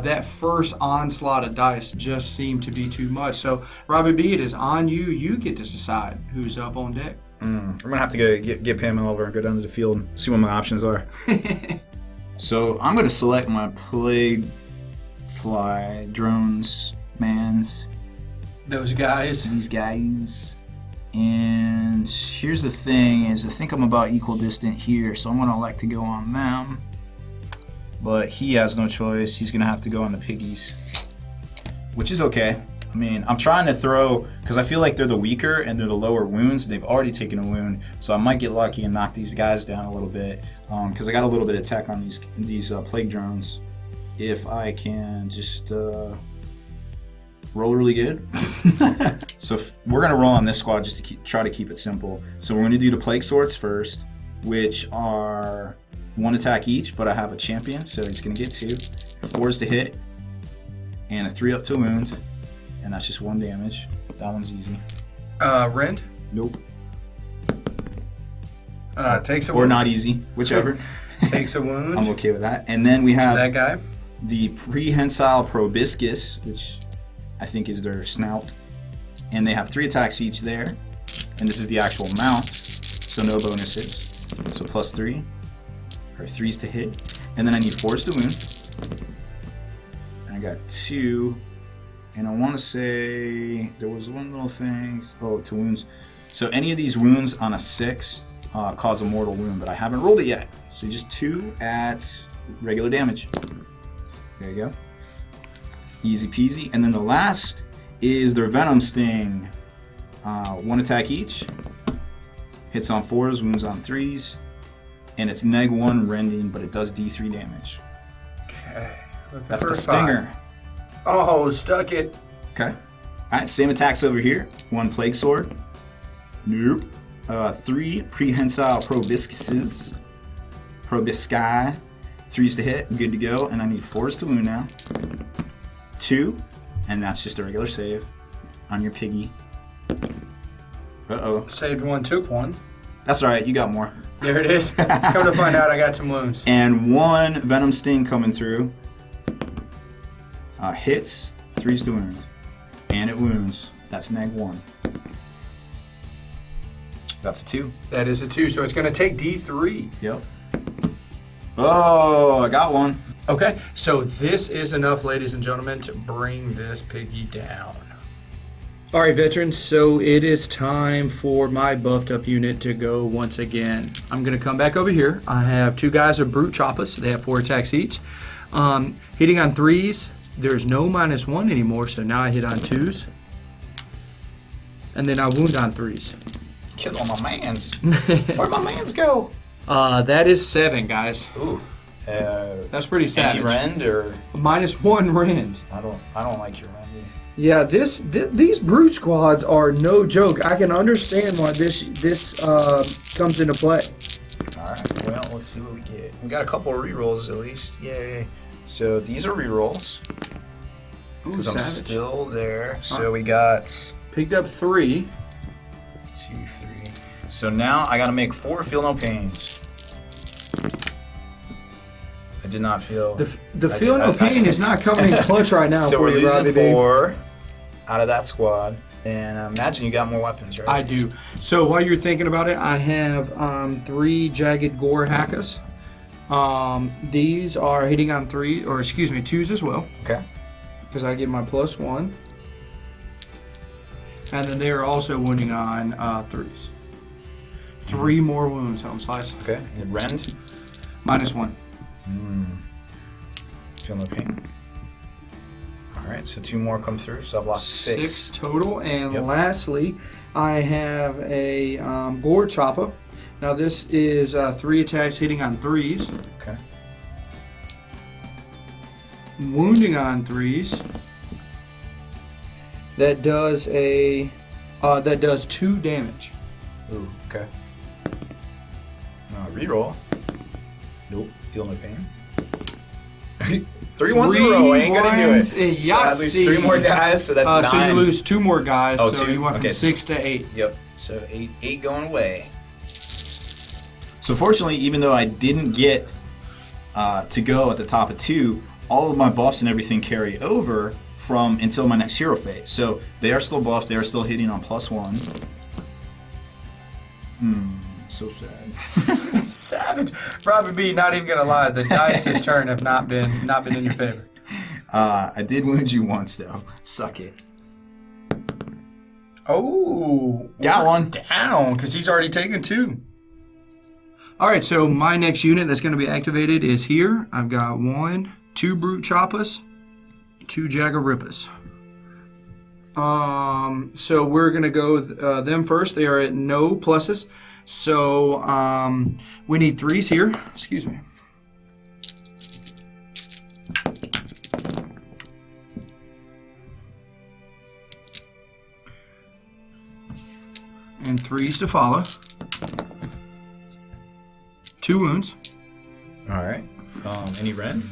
Speaker 1: that first onslaught of dice just seemed to be too much. So, Robbie B, it is on you. You get to decide who's up on deck.
Speaker 3: I'm going to have to go get Pamela over and go down to the field and see what my options are. So, I'm going to select my Plague Fly Drones Mans.
Speaker 1: Those guys.
Speaker 3: These guys. And here's the thing is I think I'm about equal distant here, so I'm going to elect to go on them. But he has no choice. He's going to have to go on the piggies, which is okay. I mean, I'm trying to throw, because I feel like they're the weaker and they're the lower wounds. They've already taken a wound, so I might get lucky and knock these guys down a little bit, because I got a little bit of tech on these plague drones. If I can just roll really good. So we're going to roll on this squad just to try to keep it simple. So we're going to do the Plague Swords first, which are 1 attack each, but I have a champion, so he's going to get 2. 4s to hit, and a 3 up to wound, and that's just 1 damage. That one's easy.
Speaker 1: Rend?
Speaker 3: Nope.
Speaker 1: Takes a
Speaker 3: Or
Speaker 1: wound.
Speaker 3: not easy, whichever.
Speaker 1: Takes a wound.
Speaker 3: I'm okay with that. And then we have
Speaker 1: that guy.
Speaker 3: the Prehensile Proboscis, which I think is their snout. And they have 3 attacks each there. And this is the actual mount, so no bonuses. So +3, or 3s to hit. And then I need 4s to wound. And I got 2. And I want to say there was one little thing. Oh, to wounds. So any of these wounds on a 6 cause a mortal wound, but I haven't rolled it yet. So just 2 at regular damage. There you go. Easy peasy. And then the last is their Venom Sting. 1 attack each. Hits on 4s, wounds on 3s. And it's -1 rending, but it does D3 damage.
Speaker 1: Okay.
Speaker 3: That's the Stinger.
Speaker 1: Oh, stuck it.
Speaker 3: Okay. Alright, same attacks over here. 1 Plague Sword. Nope. 3 prehensile proboscises. Probosci. 3s to hit, good to go. And I need 4s to wound now. 2, and that's just a regular save on your piggy. Uh-oh.
Speaker 1: Saved one, took one.
Speaker 3: That's alright, you got more.
Speaker 1: There it is. Come to find out, I got some wounds.
Speaker 3: And 1 venom sting coming through. Hits, 3s to wound. And it wounds. That's -1. That's a 2.
Speaker 1: That is a 2, so it's going to take D3.
Speaker 3: Yep. Oh, I got one.
Speaker 1: Okay, so this is enough, ladies and gentlemen, to bring this piggy down. All right, veterans, so it is time for my buffed up unit to go once again. I'm going to come back over here. I have 2 guys of brute choppers. They have 4 attacks each. Hitting on 3s, there's no -1 anymore, so now I hit on 2s. And then I wound on 3s.
Speaker 3: Kill all my mans. Where'd my mans go?
Speaker 1: That is 7, guys.
Speaker 3: Ooh.
Speaker 1: That's pretty savage.
Speaker 3: Any rend or
Speaker 1: -1 rend.
Speaker 3: I don't like your rend.
Speaker 1: Yeah, these brute squads are no joke. I can understand why this comes into play.
Speaker 3: All right. Well, let's see what we get. We got a couple of rerolls at least. Yay! So these are rerolls because I'm still there. So we got
Speaker 1: picked up 3.
Speaker 3: 2, 3. So now I got to make 4 feel no pains. I did not feel
Speaker 1: the feel no pain is not coming in clutch right now.
Speaker 3: So
Speaker 1: for
Speaker 3: we're
Speaker 1: you,
Speaker 3: losing
Speaker 1: Robbie
Speaker 3: 4 out of that squad, and I imagine you got more weapons, right?
Speaker 1: I do. So while you're thinking about it, I have 3 jagged gore hackers. These are hitting on 2s as well.
Speaker 3: Okay.
Speaker 1: Because I get my +1, and then they are also wounding on 3s. 3 more wounds, home slice.
Speaker 3: Okay. And rend?
Speaker 1: -1.
Speaker 3: Feel no pain. Alright, so 2 more come through, so I've lost 6.
Speaker 1: Total. And lastly, I have a gore chopper. Now this is 3 attacks hitting on 3s.
Speaker 3: Okay.
Speaker 1: Wounding on 3s. That does that does 2 damage.
Speaker 3: Ooh, okay. Reroll. Nope, feel no pain. 3 ones in a row, I ain't gonna do it. So at least 3 more guys, so that's 9.
Speaker 1: So you lose 2 more guys,
Speaker 3: Oh,
Speaker 1: so
Speaker 3: 2?
Speaker 1: you went from 6 to 8.
Speaker 3: Yep, so 8 going away. So fortunately, even though I didn't get to go at the top of 2, all of my buffs and everything carry over from until my next hero phase. So they are still buffed, they are still hitting on +1. So sad.
Speaker 1: Savage. Robbie B, not even gonna lie, the dice this turn have not been in your favor.
Speaker 3: I did wound you once though. Suck it.
Speaker 1: Oh,
Speaker 3: got one
Speaker 1: down because he's already taken 2. All right, so my next unit that's going to be activated is here. I've got 1, 2 brute choppers, 2 jagger rippers. So we're gonna go them first. They are at no pluses. So we need 3s here. Excuse me. And 3s to follow. 2 wounds.
Speaker 3: All right. Any rend?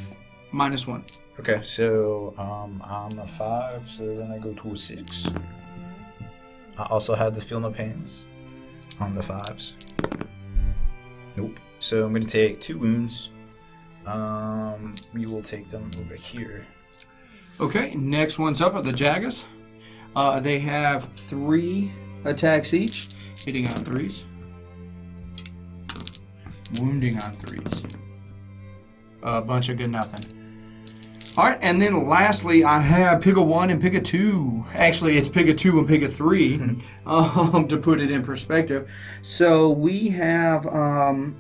Speaker 1: -1.
Speaker 3: Okay, so I'm a 5, so then I go to a 6. I also have the feel no pains on the 5s. Nope. So I'm going to take 2 wounds. We will take them over here.
Speaker 1: Okay, next one's up are the Jaggers. They have 3 attacks each, hitting on 3s, wounding on 3s. A bunch of good nothing. All right, and then lastly, I have pick a 1 and pick a 2. Actually, it's pick a 2 and pick a 3, to put it in perspective. So we have the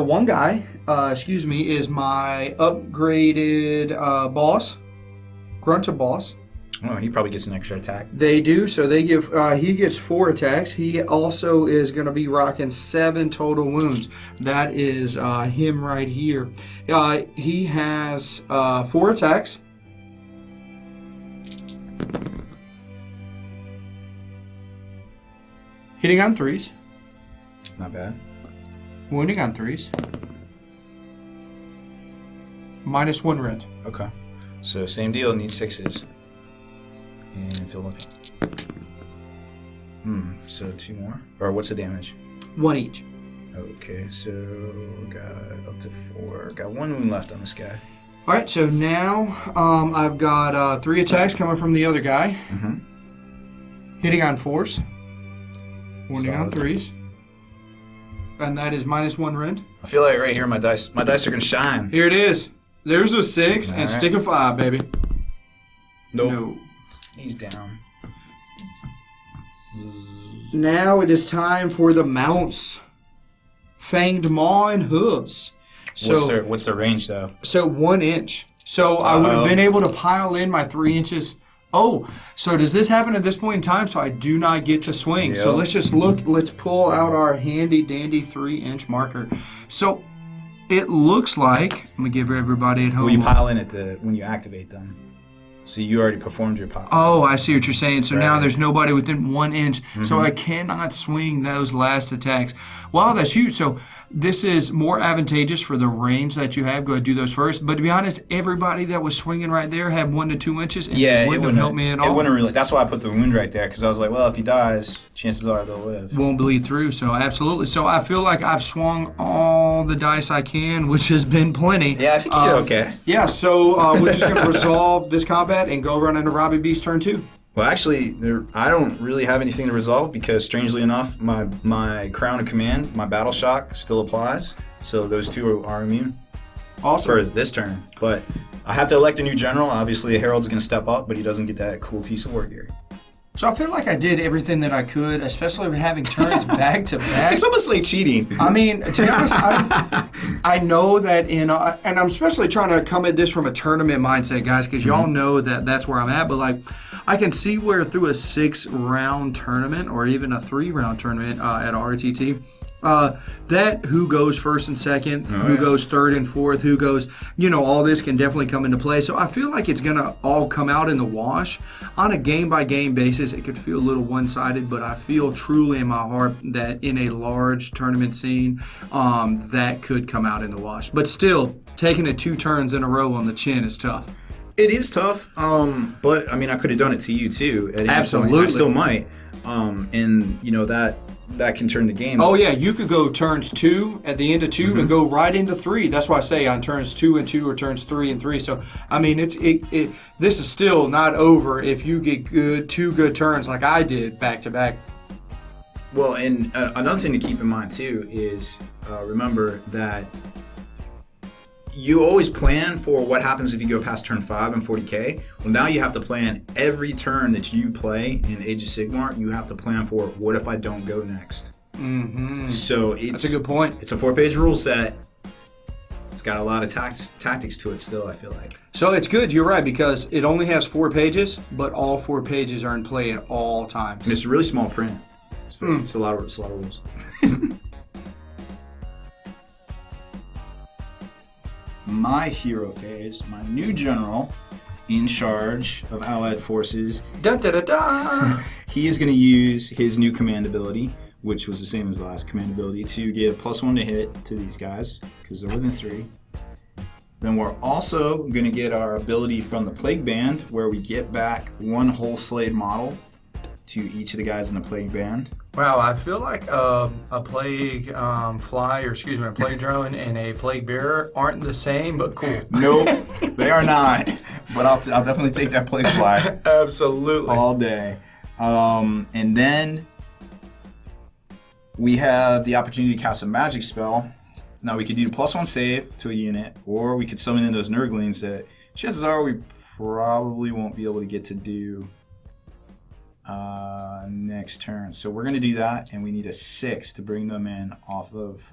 Speaker 1: one guy, is my upgraded boss, Grunter boss.
Speaker 3: Oh, he probably gets an extra attack.
Speaker 1: They do, so they give. He gets 4 attacks. He also is going to be rocking 7 total wounds. That is him right here. He has 4 attacks. Hitting on 3s.
Speaker 3: Not bad.
Speaker 1: Wounding on 3s. -1 rend.
Speaker 3: Okay. So same deal, needs 6s. And feel lucky. So 2 more. Or what's the damage?
Speaker 1: 1 each.
Speaker 3: Okay, so got up to 4. Got 1 wound left on this guy.
Speaker 1: All right, so now I've got 3 attacks coming from the other guy. Hitting on 4s. Wounding on 3s. And that is -1 rend.
Speaker 3: I feel like right here my dice are gonna shine.
Speaker 1: Here it is. There's a 6 and
Speaker 3: right.
Speaker 1: stick a 5, baby.
Speaker 3: Nope.
Speaker 1: No.
Speaker 3: He's down.
Speaker 1: Now it is time for the mounts. Fanged maw and hooves. So
Speaker 3: What's their range though?
Speaker 1: So 1 inch. So I would have been able to pile in my 3 inches. Oh, so does this happen at this point in time? So I do not get to swing.
Speaker 3: Yep.
Speaker 1: So let's just look. Let's pull out our handy dandy 3-inch marker. So it looks like, I'm going to give everybody at home.
Speaker 3: Well, you pile in when you activate them. So you already performed your pile.
Speaker 1: Oh, I see what you're saying. So now
Speaker 3: Right.
Speaker 1: there's nobody within 1 inch. So I cannot swing those last attacks. Wow, that's huge. So this is more advantageous for the range that you have. Go ahead and do those first. But to be honest, everybody that was swinging right there had 1 to 2 inches. And
Speaker 3: Yeah,
Speaker 1: it wouldn't have helped me at all.
Speaker 3: It wouldn't really. That's why I put the wound right there, because I was like, well, if he dies, chances are they'll live.
Speaker 1: Won't bleed through. So absolutely. So I feel like I've swung all the dice I can, which has been plenty.
Speaker 3: Yeah, I think you did okay.
Speaker 1: Yeah, so we're just going to resolve this combat and go run into Robbie B's turn 2.
Speaker 3: Well, actually, I don't really have anything to resolve because, strangely enough, my Crown of Command, my Battle Shock, still applies. So those 2 are immune
Speaker 1: Awesome.
Speaker 3: for this turn. But I have to elect a new general. Obviously, Harold's going to step up, but he doesn't get that cool piece of war gear.
Speaker 1: So I feel like I did everything that I could, especially with having turns back to back.
Speaker 3: It's almost like cheating.
Speaker 1: I mean, to be honest, I know that and I'm especially trying to come at this from a tournament mindset, guys, because y'all know that that's where I'm at. But like, I can see where through a 6-round tournament or even a 3-round tournament at RTT, that who goes first and second, who goes third and fourth, who goes, all this can definitely come into play. So I feel like it's going to all come out in the wash. On a game-by-game basis, it could feel a little one-sided, but I feel truly in my heart that in a large tournament scene, that could come out in the wash. But still, taking it 2 turns in a row on the chin is tough.
Speaker 3: It is tough, but I mean, I could have done it to you too. At any
Speaker 1: Absolutely.
Speaker 3: point. I still might, and that can turn the game.
Speaker 1: Oh yeah, you could go turns 2 at the end of 2 and go right into 3. That's why I say on turns 2 and 2 or turns 3 and 3. So I mean, this is still not over if you get 2 good turns like I did back to back.
Speaker 3: Well, and another thing to keep in mind too is remember that you always plan for what happens if you go past turn 5 and 40k. Well, now you have to plan every turn that you play in Age of Sigmar. You have to plan for what if I don't go next. So
Speaker 1: That's a good point.
Speaker 3: It's a 4-page rule set. It's got a lot of tactics to it still, I feel like.
Speaker 1: So it's good, you're right, because it only has 4 pages, but all 4 pages are in play at all times.
Speaker 3: And it's a really small print. It's a lot of rules. My hero phase, my new general in charge of allied forces.
Speaker 1: Da da da da.
Speaker 3: He is going to use his new command ability, which was the same as the last command ability, to give +1 to hit to these guys because they're within 3. Then we're also going to get our ability from the Plague Band, where we get back 1 whole Slade model to each of the guys in the Plague Band.
Speaker 1: Wow, I feel like a plague a plague drone and a plague bearer aren't the same, but cool.
Speaker 3: Nope, they are not. But I'll definitely take that Plague Fly.
Speaker 1: Absolutely.
Speaker 3: All day. And then we have the opportunity to cast a magic spell. Now we could do +1 save to a unit, or we could summon in those Nurglings that chances are we probably won't be able to get to do next turn. So we're going to do that, and we need a 6 to bring them in off of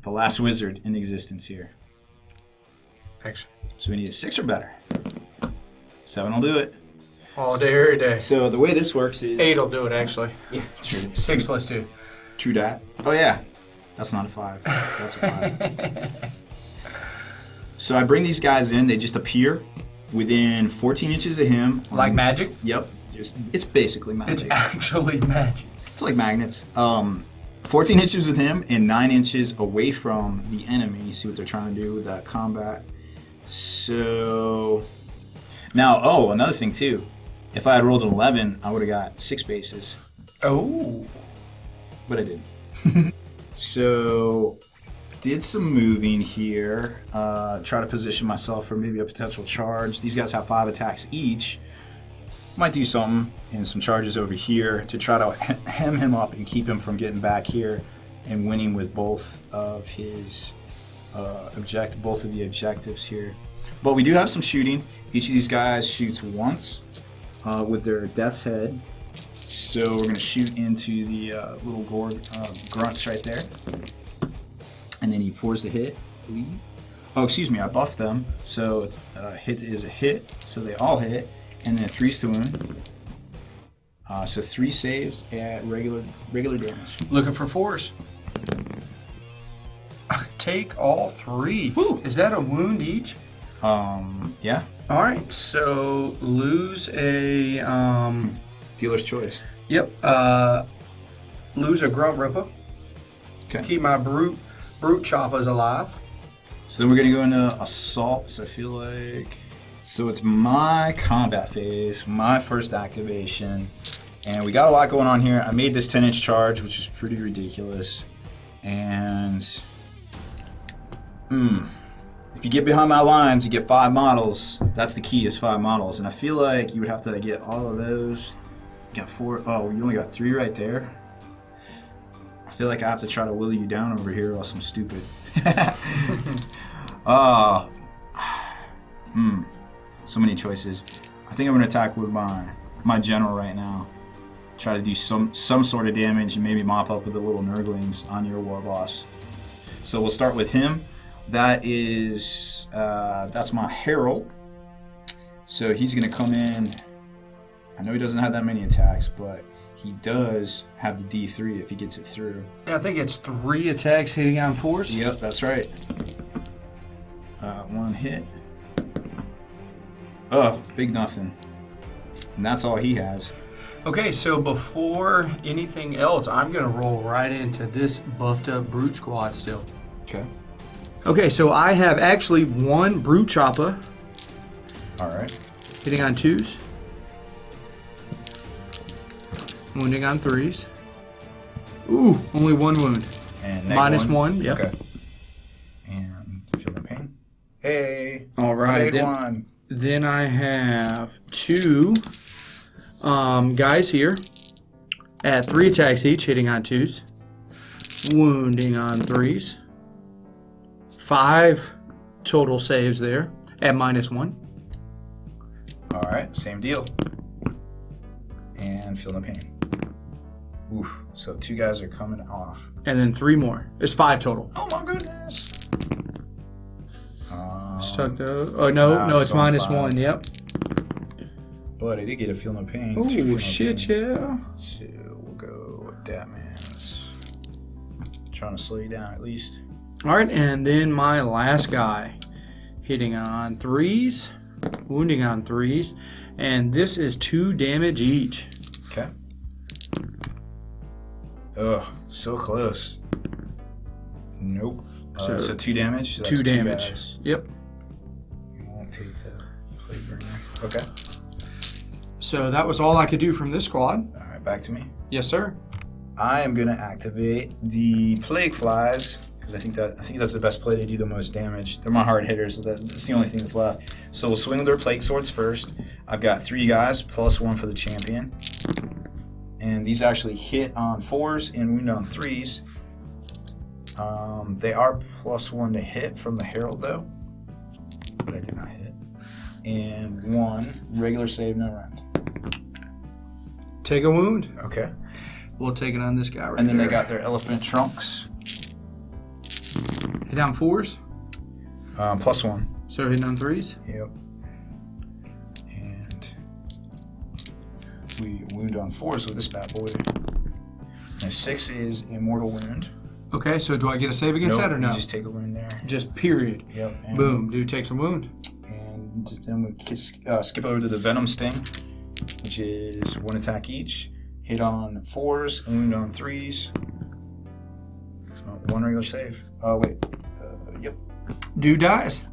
Speaker 3: the last wizard in existence here.
Speaker 1: Actually.
Speaker 3: So we need a 6 or better. 7 will do it.
Speaker 1: All day, every day.
Speaker 3: So the way this works is...
Speaker 1: 8 will do it, actually.
Speaker 3: Yeah, true.
Speaker 1: 6 plus 2.
Speaker 3: True that. Oh yeah, that's not a 5. That's a 5. So I bring these guys in. They just appear within 14 inches of him.
Speaker 1: Like magic?
Speaker 3: Yep. It's basically magic.
Speaker 1: It's actually magic.
Speaker 3: It's like magnets. 14 inches with him and 9 inches away from the enemy. You see what they're trying to do with that combat. So now, another thing too. If I had rolled an 11, I would have got 6 bases.
Speaker 1: Oh.
Speaker 3: But I didn't. So did some moving here. Try to position myself for maybe a potential charge. These guys have 5 attacks each. Might do something and some charges over here to try to hem him up and keep him from getting back here and winning with both of his both of the objectives here. But we do have some shooting. Each of these guys shoots once with their death's head. So we're going to shoot into the little grunts right there. And then he forced a hit. Oh, excuse me, I buffed them. So it's, hit is a hit, so they all hit. And then 3's to wound. So 3 saves at regular damage.
Speaker 1: Looking for 4s. Take all 3.
Speaker 3: Woo.
Speaker 1: Is that a wound each?
Speaker 3: Yeah.
Speaker 1: All right. So lose a
Speaker 3: Dealer's choice.
Speaker 1: Yep. Lose a grunt ripper.
Speaker 3: Okay.
Speaker 1: Keep my brute choppers alive.
Speaker 3: So then we're gonna go into assaults. I feel like. So it's my combat phase, my first activation, and we got a lot going on here. I made this 10-inch charge, which is pretty ridiculous. And if you get behind my lines, you get 5 models. That's the key, is 5 models. And I feel like you would have to get all of those. You got 4. Oh, you only got 3 right there. I feel like I have to try to willy you down over here, or else I'm stupid. So many choices. I think I'm gonna attack with my general right now. Try to do some sort of damage and maybe mop up with the little Nurglings on your war boss. So we'll start with him. That is that's my Herald. So he's gonna come in. I know he doesn't have that many attacks, but he does have the D3 if he gets it through.
Speaker 1: I think it's 3 attacks hitting on 4s.
Speaker 3: Yep, that's right. 1 hit. Oh, big nothing. And that's all he has.
Speaker 1: Okay, so before anything else, I'm going to roll right into this buffed up brute squad still.
Speaker 3: Okay.
Speaker 1: Okay, so I have actually 1 brute chopper.
Speaker 3: All right.
Speaker 1: Hitting on 2s. Wounding on 3s. Ooh, only 1 wound.
Speaker 3: And
Speaker 1: minus 1, yep.
Speaker 3: Okay. And feel the pain. Hey.
Speaker 1: All right. Then I have 2 guys here at 3 attacks each, hitting on 2s, wounding on 3s. 5 total saves there at -1.
Speaker 3: All right, same deal. And feel the pain. Oof. So 2 guys are coming off.
Speaker 1: And then 3 more. It's 5 total.
Speaker 3: Oh my goodness.
Speaker 1: Stuck though. Oh no, it's -1. Yep.
Speaker 3: But I did get a feel no pain.
Speaker 1: Oh shit, yeah.
Speaker 3: So we'll go with that man's trying to slow you down at least.
Speaker 1: All right, and then my last guy, hitting on 3s, wounding on 3s, and this is 2 damage each.
Speaker 3: Okay. Ugh, so close. Nope. So 2 damage. So that's
Speaker 1: 2 damage.
Speaker 3: guys.
Speaker 1: Yep.
Speaker 3: You won't take the plate burner. Okay.
Speaker 1: So that was all I could do from this squad.
Speaker 3: All right, back to me.
Speaker 1: Yes, sir.
Speaker 3: I am gonna activate the plague flies because I think that's the best play. They do the most damage. They're my hard hitters, so that's the only thing that's left. So we'll swing their plague swords first. I've got 3 guys plus 1 for the champion, and these actually hit on 4s and wound on 3s. They are +1 to hit from the Herald though, but I did not hit. And 1 regular save, no round.
Speaker 1: Take a wound.
Speaker 3: Okay.
Speaker 1: We'll take it on this guy right
Speaker 3: And then
Speaker 1: there.
Speaker 3: they got their elephant trunks.
Speaker 1: Hit down 4s.
Speaker 3: +1.
Speaker 1: So hitting on 3s.
Speaker 3: Yep. And we wound on 4s with this bad boy. And 6 is a mortal wound.
Speaker 1: Okay, so do I get a save against that or no?
Speaker 3: You just take a wound there.
Speaker 1: Just period.
Speaker 3: Yep. And
Speaker 1: Boom. Dude takes a wound.
Speaker 3: And then we skip over to the Venom Sting, which is 1 attack each. Hit on 4s, wound on 3s. One regular save. Oh, wait. Yep.
Speaker 1: Dude dies.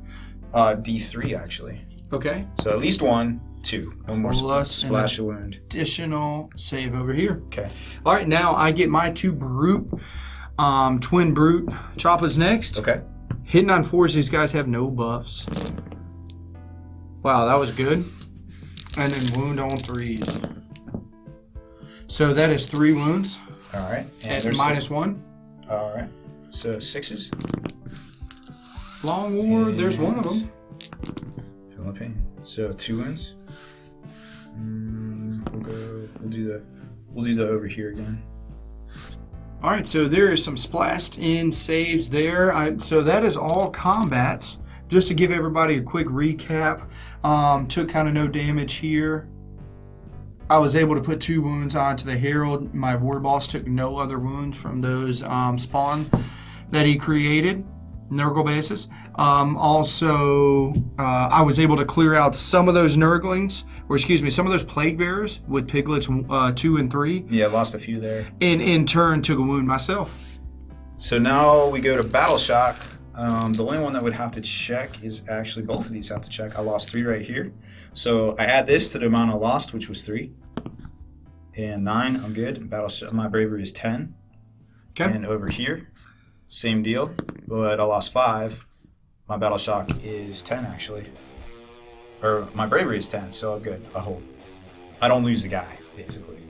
Speaker 3: D3, actually.
Speaker 1: Okay.
Speaker 3: So at least 1, 2. One more
Speaker 1: Plus
Speaker 3: splash of wound.
Speaker 1: Additional save over here.
Speaker 3: Okay.
Speaker 1: All right, now I get my 2 brute, twin brute choppers next.
Speaker 3: Okay.
Speaker 1: Hitting on 4s, these guys have no buffs. Wow, that was good. And then wound on 3s. So that is 3 wounds.
Speaker 3: All right.
Speaker 1: And
Speaker 3: there's
Speaker 1: minus 1.
Speaker 3: All right. So 6s.
Speaker 1: Long war, there's one of them.
Speaker 3: Feel the pain. So 2 wounds. We'll do the over here again.
Speaker 1: All right, so there is some splashed in saves there. So that is all combats. Just to give everybody a quick recap, took kind of no damage here. I was able to put 2 wounds onto the Herald. My war boss took no other wounds from those spawn that he created, Nurgle bases. Also, I was able to clear out some of those Nurglings, or excuse me, some of those Plague Bearers with Piglets 2 and 3.
Speaker 3: Yeah, lost a few there.
Speaker 1: And in turn, took a wound myself.
Speaker 3: So now we go to Battle Shock. The only one that would have to check is actually both of these have to check. I lost 3 right here. So I add this to the amount I lost, which was 3. And 9, I'm good. My bravery is 10.
Speaker 1: Okay.
Speaker 3: And over here, same deal. But I lost 5. My Battle Shock is 10 actually. Or my bravery is 10, so I'm good. I hold. I don't lose the guy, basically.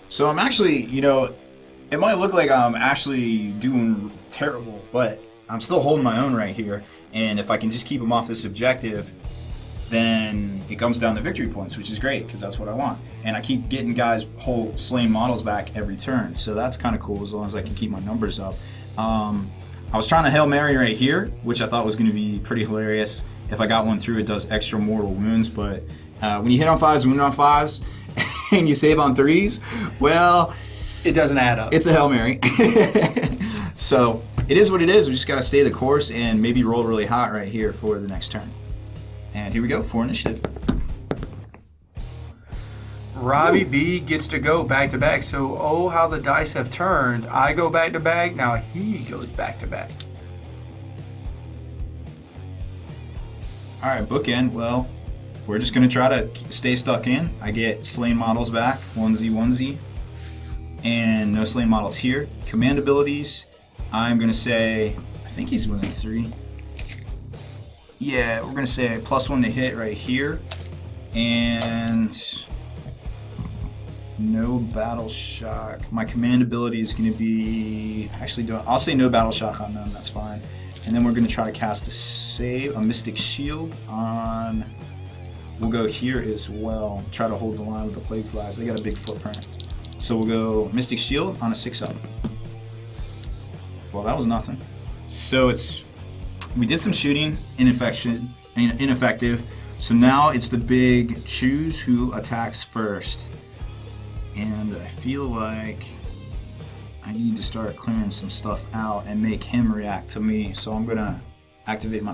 Speaker 3: So I'm actually, it might look like I'm actually doing terrible, but I'm still holding my own right here, and if I can just keep him off this objective, then it comes down to victory points, which is great, because that's what I want. And I keep getting guys whole slain models back every turn, so that's kind of cool as long as I can keep my numbers up. I was trying to Hail Mary right here, which I thought was going to be pretty hilarious. If I got one through, it does extra mortal wounds, but when you hit on 5s, wound on 5s, and you save on 3s, well...
Speaker 1: It doesn't add up.
Speaker 3: It's a Hail Mary. So... It is what it is. We just got to stay the course and maybe roll really hot right here for the next turn. And here we go for initiative.
Speaker 1: Robbie B gets to go back to back. So, oh, how the dice have turned. I go back to back. Now he goes back to back.
Speaker 3: All right, bookend. Well, we're just going to try to stay stuck in. I get slain models back. 1Z. And no slain models here. Command abilities. I'm going to say, I think he's within 3. Yeah, we're going to say +1 to hit right here. And no battle shock. My command ability is going to be, I'll say no battle shock on them, that's fine. And then we're going to try to cast a Mystic Shield on, we'll go here as well. Try to hold the line with the Plague Flies. They got a big footprint. So we'll go Mystic Shield on a 6-up. Well, that was nothing. So we did some shooting, ineffective. So now it's the big choose who attacks first. And I feel like I need to start clearing some stuff out and make him react to me. So I'm gonna activate my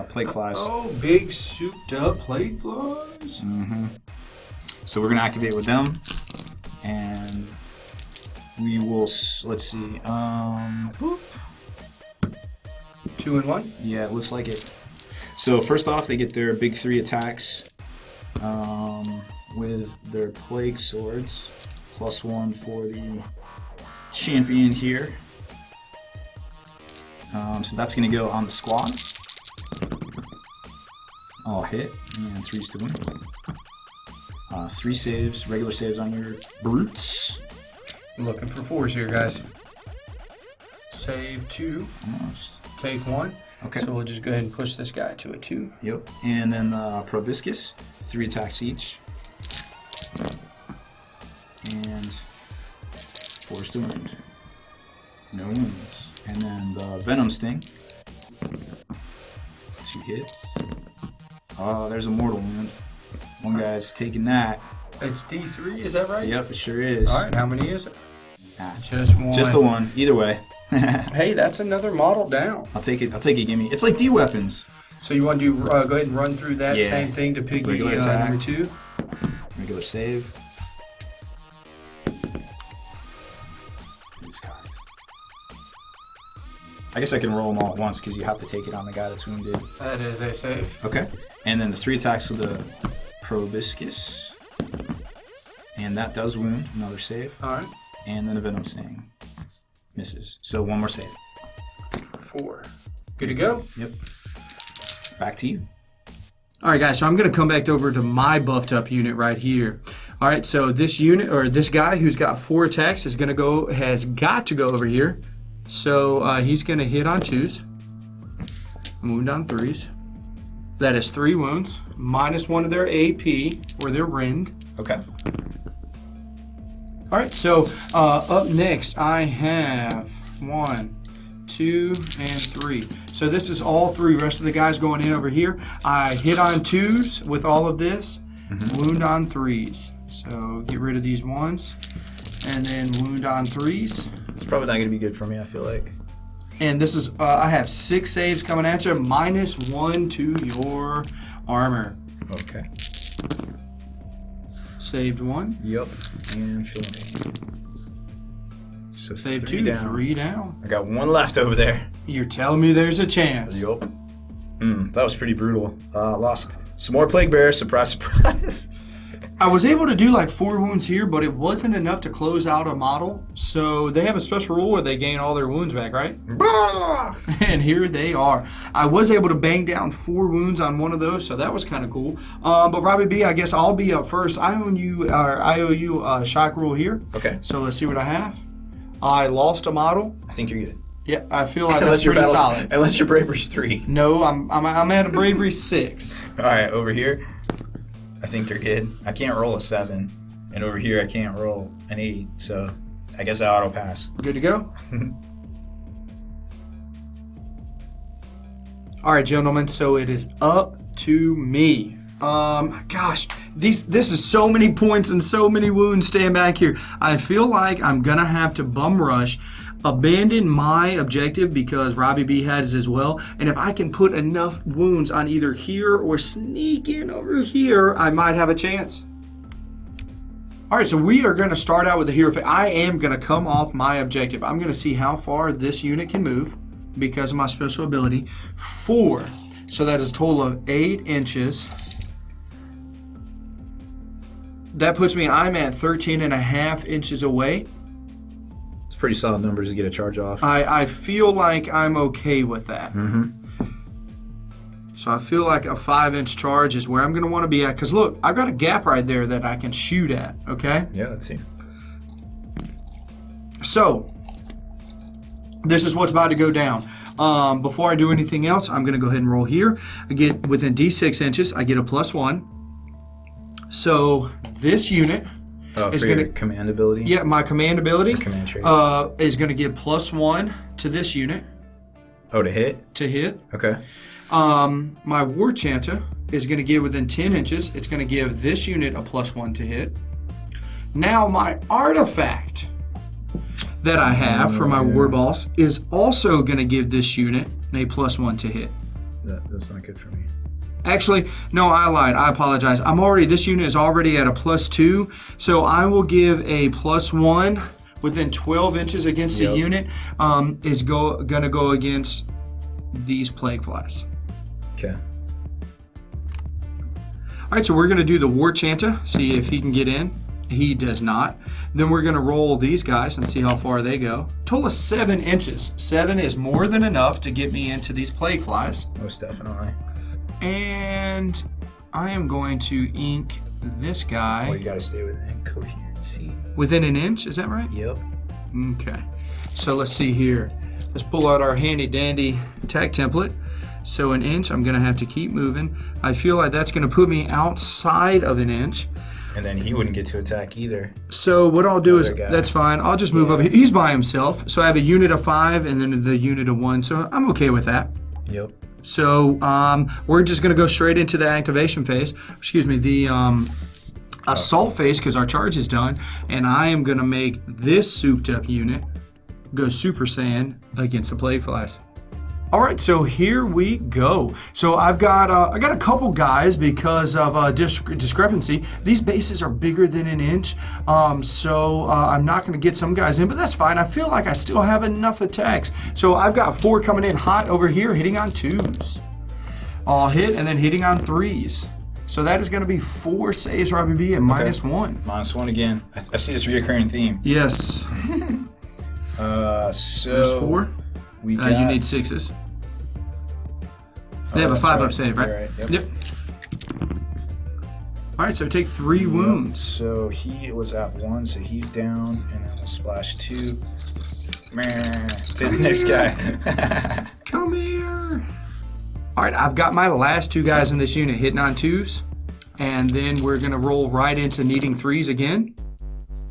Speaker 3: Plague Flies.
Speaker 1: Oh, big souped up Plague Flies.
Speaker 3: Mm-hmm. So we're gonna activate with them. And we will, let's see, boop.
Speaker 1: 2 and 1?
Speaker 3: Yeah, it looks like it. So first off, they get their big 3 attacks with their Plague Swords. +1 for the champion here. So that's going to go on the squad. All hit, and 3's to win. 3 saves, regular saves on your brutes.
Speaker 1: I'm looking for 4s here, guys. Save 2.
Speaker 3: Almost.
Speaker 1: Take 1.
Speaker 3: Okay.
Speaker 1: So we'll just go ahead and push this guy to a 2.
Speaker 3: Yep. And then Proboscis, 3 attacks each. And 4's to wound. No wounds. And then the Venom Sting. 2 hits. Oh, there's a mortal wound. One guy's taking that.
Speaker 1: It's D3, is that right?
Speaker 3: Yep, it sure is.
Speaker 1: All right, how many is it?
Speaker 3: Ah,
Speaker 1: Just 1.
Speaker 3: just the one. Either way.
Speaker 1: Hey, that's another model down.
Speaker 3: I'll take it. Gimme. It's like D weapons.
Speaker 1: So you want to do, go ahead and run through that
Speaker 3: Yeah.
Speaker 1: same thing to Piggy
Speaker 3: Regular attack.
Speaker 1: number 2?
Speaker 3: Regular save. I guess I can roll them all at once because you have to take it on the guy that's wounded.
Speaker 1: That is a save.
Speaker 3: Okay. And then the 3 attacks with the Proboscis. And that does wound. Another save.
Speaker 1: All right.
Speaker 3: And then a Venom Sting. Misses. So 1 more save.
Speaker 1: 4. Good to go.
Speaker 3: Yep. Back to you.
Speaker 1: All right, guys, so I'm going to come back over to my buffed up unit right here. All right, so this unit, or this guy who's got 4 attacks has got to go over here. So he's going to hit on 2s, wound on 3s. That is 3 wounds, -1 of their AP, or their rend.
Speaker 3: Okay.
Speaker 1: All right, so up next I have 1, 2, and 3. So this is all 3. Rest of the guys going in over here. I hit on 2s with all of this, wound on 3s. So get rid of these 1s, and then wound on 3s.
Speaker 3: It's probably not going to be good for me, I feel like.
Speaker 1: And this is, I have 6 saves coming at you, -1 to your armor.
Speaker 3: Okay.
Speaker 1: Saved 1.
Speaker 3: Yep. And feeling me. So
Speaker 1: Saved
Speaker 3: 3
Speaker 1: 2.
Speaker 3: down.
Speaker 1: 3 down.
Speaker 3: I got 1 left over there.
Speaker 1: You're telling me there's a chance.
Speaker 3: Yup. That was pretty brutal. Lost some more Plague Bears. Surprise, surprise.
Speaker 1: I was able to do like 4 wounds here, but it wasn't enough to close out a model. So they have a special rule where they gain all their wounds back, right? And here they are. I was able to bang down 4 wounds on one of those, so that was kind of cool. But Robbie B, I guess I'll be up first. I owe you a shock rule here.
Speaker 3: Okay.
Speaker 1: So let's see what I have. I lost a model.
Speaker 3: I think you're good.
Speaker 1: Yeah, I feel like that's pretty solid.
Speaker 3: Unless your bravery's 3.
Speaker 1: No, I'm at a bravery 6.
Speaker 3: All right, over here, I think you're good. I can't roll a 7, and over here I can't roll an 8. So I guess I auto pass.
Speaker 1: Good to go. All right, gentlemen. So it is up to me. Gosh, this is so many points and so many wounds staying back here. I feel like I'm gonna have to bum rush, abandon my objective because Robbie B has as well. And if I can put enough wounds on either here or sneak in over here, I might have a chance. All right, so we are going to start out with the hero. I am going to come off my objective. I'm going to see how far this unit can move because of my special ability. 4. So that is a total of 8 inches. That puts me, I'm at 13.5 inches away.
Speaker 3: It's pretty solid numbers to get a charge off.
Speaker 1: I feel like I'm okay with that. So I feel like a 5-inch charge is where I'm going to want to be at. Because look, I've got a gap right there that I can shoot at, okay?
Speaker 3: Yeah, let's see.
Speaker 1: So, this is what's about to go down. Before I do anything else, I'm going to go ahead and roll here. I get within D6 inches, I get a +1. So, this unit is going to...
Speaker 3: command ability?
Speaker 1: Yeah, my command ability
Speaker 3: command trait.
Speaker 1: is going to give +1 to this unit.
Speaker 3: Oh, to hit?
Speaker 1: To hit.
Speaker 3: Okay.
Speaker 1: My War Chanta is going to give within 10 inches. It's going to give this unit a +1 to hit. Now my artifact that I have for my War Boss is also going to give this unit a +1 to hit.
Speaker 3: That's not good for me.
Speaker 1: Actually, no, I lied. I apologize. This unit is already at a +2, so I will give a +1 within 12 inches against the unit. Is going to go against these plague flies.
Speaker 3: Okay.
Speaker 1: All right, so we're going to do the War Chanta, see if he can get in. He does not. Then we're going to roll these guys and see how far they go. Total of 7 inches. 7 is more than enough to get me into these plague flies.
Speaker 3: Most definitely.
Speaker 1: And I am going to ink this guy.
Speaker 3: Oh, you got to stay within coherency.
Speaker 1: Within an inch, is that right?
Speaker 3: Yep.
Speaker 1: Okay. So let's see here. Let's pull out our handy dandy attack template. So an inch, I'm going to have to keep moving. I feel like that's going to put me outside of an inch.
Speaker 3: And then he wouldn't get to attack either.
Speaker 1: So what I'll do is, that's fine. I'll just move up. He's by himself. So I have a unit of 5 and then the unit of 1. So I'm okay with that.
Speaker 3: Yep.
Speaker 1: So we're just going to go straight into the activation phase. Excuse me, the assault phase because our charge is done. And I am going to make this souped up unit go Super Saiyan against the plague flies. All right, so here we go. So I've got I got a couple guys because of discrepancy. These bases are bigger than an inch, so I'm not going to get some guys in, but that's fine. I feel like I still have enough attacks. So I've got 4 coming in hot over here, hitting on 2s. All hit and then hitting on 3s. So that is going to be 4 saves, Robbie B, and -1.
Speaker 3: -1 again. I see this reoccurring theme.
Speaker 1: Yes.
Speaker 3: So
Speaker 1: There's 4.
Speaker 3: we got.
Speaker 1: You need 6s. They have a 5-up save, right?
Speaker 3: Yep.
Speaker 1: All right, so take 3 wounds.
Speaker 3: So he was at 1, so he's down, and then we'll splash 2. Meh, to the next guy.
Speaker 1: Come here. All right, I've got my last 2 guys in this unit hitting on 2s, and then we're going to roll right into needing 3s again.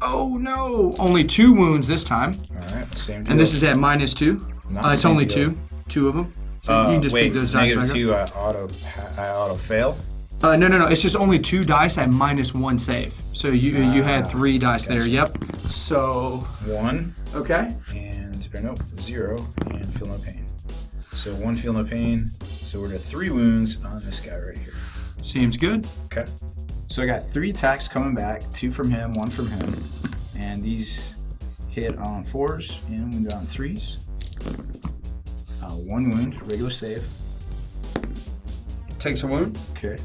Speaker 1: Oh, no. Only 2 wounds this time.
Speaker 3: All right, same deal.
Speaker 1: And this is at -2. It's only
Speaker 3: deal.
Speaker 1: 2 of them. So you can just pick those dice back up.
Speaker 3: -2, I auto fail.
Speaker 1: No. It's just only 2 dice at -1 save. So you had 3 dice there. Yep. So
Speaker 3: 1.
Speaker 1: okay.
Speaker 3: Or nope, 0, and feel no pain. So 1 feel no pain. So we're at 3 wounds on this guy right here.
Speaker 1: Seems good.
Speaker 3: Okay. So I got 3 attacks coming back, 2 from him, 1 from him, and these hit on 4s and wound on 3s. 1 wound, regular save.
Speaker 1: Takes a wound.
Speaker 3: Okay.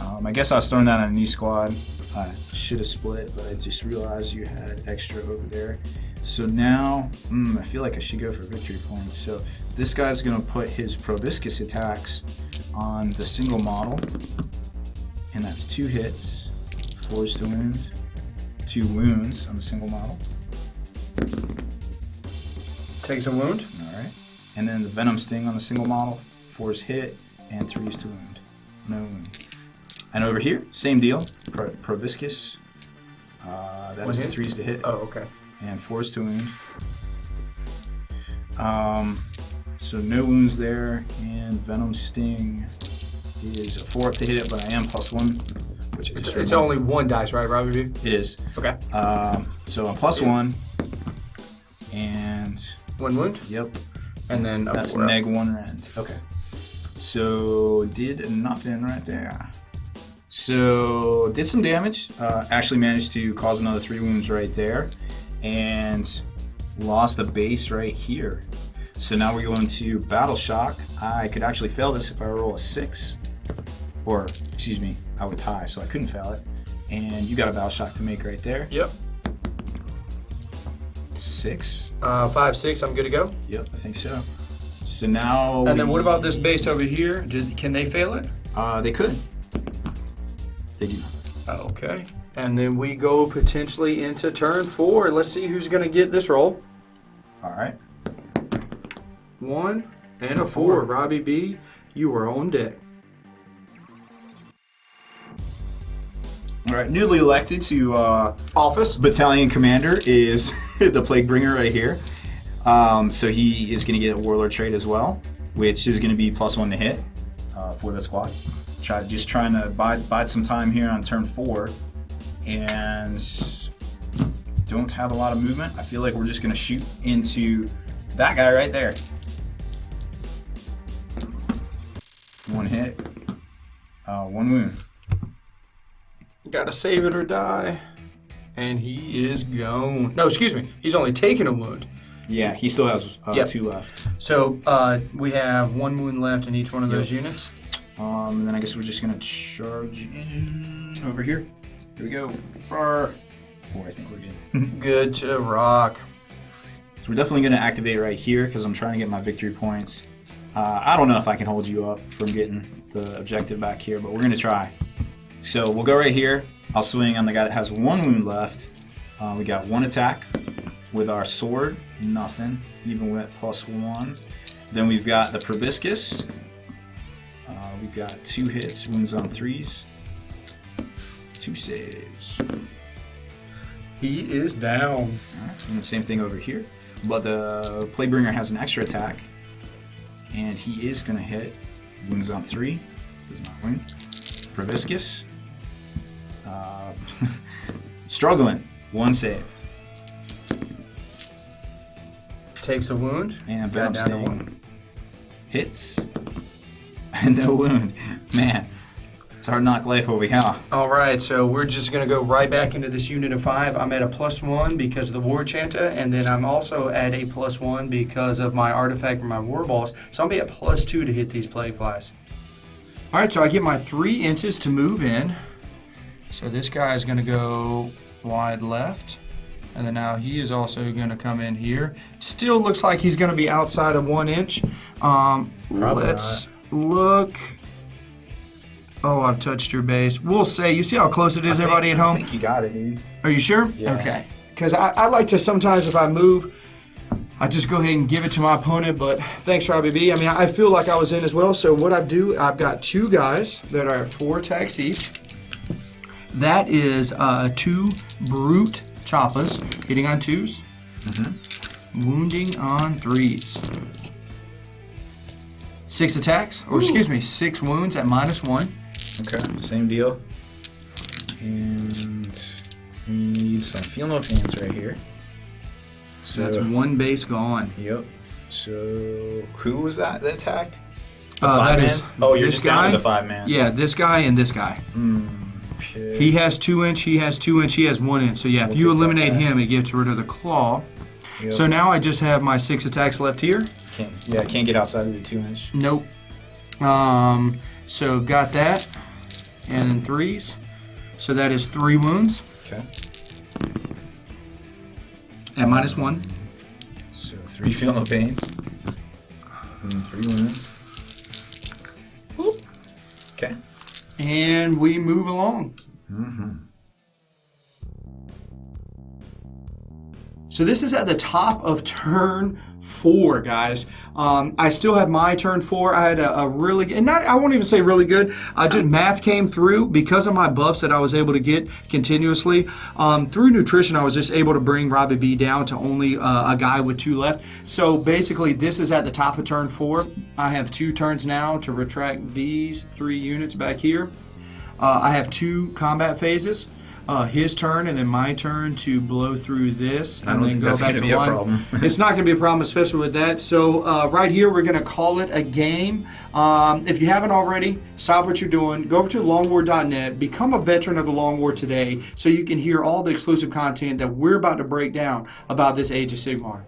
Speaker 3: I guess I was throwing that on a knee squad. I should have split, but I just realized you had extra over there. So now, I feel like I should go for victory points. So this guy's going to put his proboscis attacks on the single model, and that's 2 hits, 4s to wound, 2 wounds on the single model.
Speaker 1: Takes a wound.
Speaker 3: All right. And then the venom sting on the single model, 4s hit, and 3s to wound. No wound. And over here, same deal. Proboscis. That was the 3s to hit.
Speaker 1: Oh, okay.
Speaker 3: And 4s to wound. So no wounds there, and venom sting is a 4 up to hit, but I am +1, which I just
Speaker 1: It's only 1 dice, right, Robbie?
Speaker 3: It is.
Speaker 1: Okay.
Speaker 3: So I'm +1, and
Speaker 1: 1 wound.
Speaker 3: yep,
Speaker 1: And then a
Speaker 3: that's
Speaker 1: 4 up.
Speaker 3: -1 rend. Okay. So did nothing right there. So did some damage. Actually managed to cause another 3 wounds right there, and lost a base right here. So now we're going to Battle Shock. I could actually fail this if I roll a 6. Or, excuse me, I would tie, so I couldn't fail it. And you got a Battle Shock to make right there.
Speaker 1: Yep.
Speaker 3: 6.
Speaker 1: 5, 6. I'm good to go.
Speaker 3: Yep, I think so. So now.
Speaker 1: And then what about this base over here? Can they fail it?
Speaker 3: They could. They do not.
Speaker 1: Okay. And then we go potentially into turn 4. Let's see who's going to get this roll.
Speaker 3: All right.
Speaker 1: 1 and a 4. Robbie B, you are on deck.
Speaker 3: All right. Newly elected to
Speaker 1: Office.
Speaker 3: Battalion Commander is the Plague Bringer right here. So he is going to get a Warlord trait as well, which is going to be +1 to hit for the squad. Just trying to bide some time here on turn 4, and don't have a lot of movement. I feel like we're just going to shoot into that guy right there. 1 hit, 1 wound.
Speaker 1: Gotta save it or die. And he is gone. No, excuse me. He's only taken a wound.
Speaker 3: Yeah, he still has
Speaker 1: Yep.
Speaker 3: 2 left.
Speaker 1: So we have 1 wound left in each one of those units.
Speaker 3: And then I guess we're just going to charge in over here. Here we go. 4, I think we're good.
Speaker 1: Good to rock.
Speaker 3: So we're definitely going to activate right here because I'm trying to get my victory points. I don't know if I can hold you up from getting the objective back here, but we're going to try. So we'll go right here. I'll swing on the guy that has 1 wound left. We got 1 attack with our sword. Nothing, even with +1. Then we've got the proboscis. We've got 2 hits, wounds on 3s. 2 saves.
Speaker 1: He is down.
Speaker 3: Alright, and the same thing over here. But the Plaguebringer has an extra attack, and he is going to hit. Wounds on 3, does not wound. Proboscis. Struggling, 1 save.
Speaker 1: Takes a wound.
Speaker 3: And Venom
Speaker 1: Down to
Speaker 3: Sting. Hits. No wound. Man, it's hard knock life over here.
Speaker 1: All right, so we're just going to go right back into this unit of 5. I'm at a +1 because of the War Chanta, and then I'm also at a +1 because of my artifact and my war balls. So I'll be at +2 to hit these plague flies. All right, so I get my 3 inches to move in. So this guy is going to go wide left. And then now he is also going to come in here. Still looks like he's going to be outside of 1 inch. Let's look. Oh, I've touched your base. We'll say, you see how close it is, everybody at home?
Speaker 3: I think you got it, dude.
Speaker 1: Are you sure?
Speaker 3: Yeah.
Speaker 1: Okay. Because I like to sometimes, if I move, I just go ahead and give it to my opponent. But thanks, Robbie B. I mean, I feel like I was in as well. So what I do, I've got 2 guys that are at 4 attacks each. That is 2 brute choppas hitting on 2s, wounding on 3s. 6 attacks, or excuse me, 6 wounds at -1.
Speaker 3: Okay, same deal. And we need some feel no pains right here.
Speaker 1: So that's 1 base gone.
Speaker 3: Yep. So who was that attacked?
Speaker 1: That is
Speaker 3: Oh, you're
Speaker 1: this
Speaker 3: just down
Speaker 1: guy.
Speaker 3: to the 5-man.
Speaker 1: Yeah, this guy and this guy.
Speaker 3: Shit.
Speaker 1: He has 2 inch, he has 2 inch, he has 1 inch. So yeah, if
Speaker 3: We'll
Speaker 1: you
Speaker 3: take that
Speaker 1: eliminate
Speaker 3: back.
Speaker 1: him, it gets rid of the claw.
Speaker 3: Yep.
Speaker 1: So now I just have my 6 attacks left here.
Speaker 3: Can't get outside of the 2 inch.
Speaker 1: Nope. So got that, and then 3s. So that is 3 wounds
Speaker 3: Okay.
Speaker 1: at -1.
Speaker 3: So 3 feel no pains. And 3 wounds. Okay.
Speaker 1: And we move along. So this is at the top of turn 4, guys. I still have my turn 4. I had a really good, and not, I won't even say really good. Just math came through because of my buffs that I was able to get continuously. Through nutrition, I was just able to bring Robbie B down to only a guy with 2 left. So basically, this is at the top of turn 4. I have 2 turns now to retract these 3 units back here. I have 2 combat phases. His turn and then my turn to blow through this and then go back to 1.
Speaker 3: Problem.
Speaker 1: It's not going to be a problem, especially with that. So right here, we're going to call it a game. If you haven't already, stop what you're doing. Go over to longwar.net. Become a veteran of the Long War today so you can hear all the exclusive content that we're about to break down about this Age of Sigmar.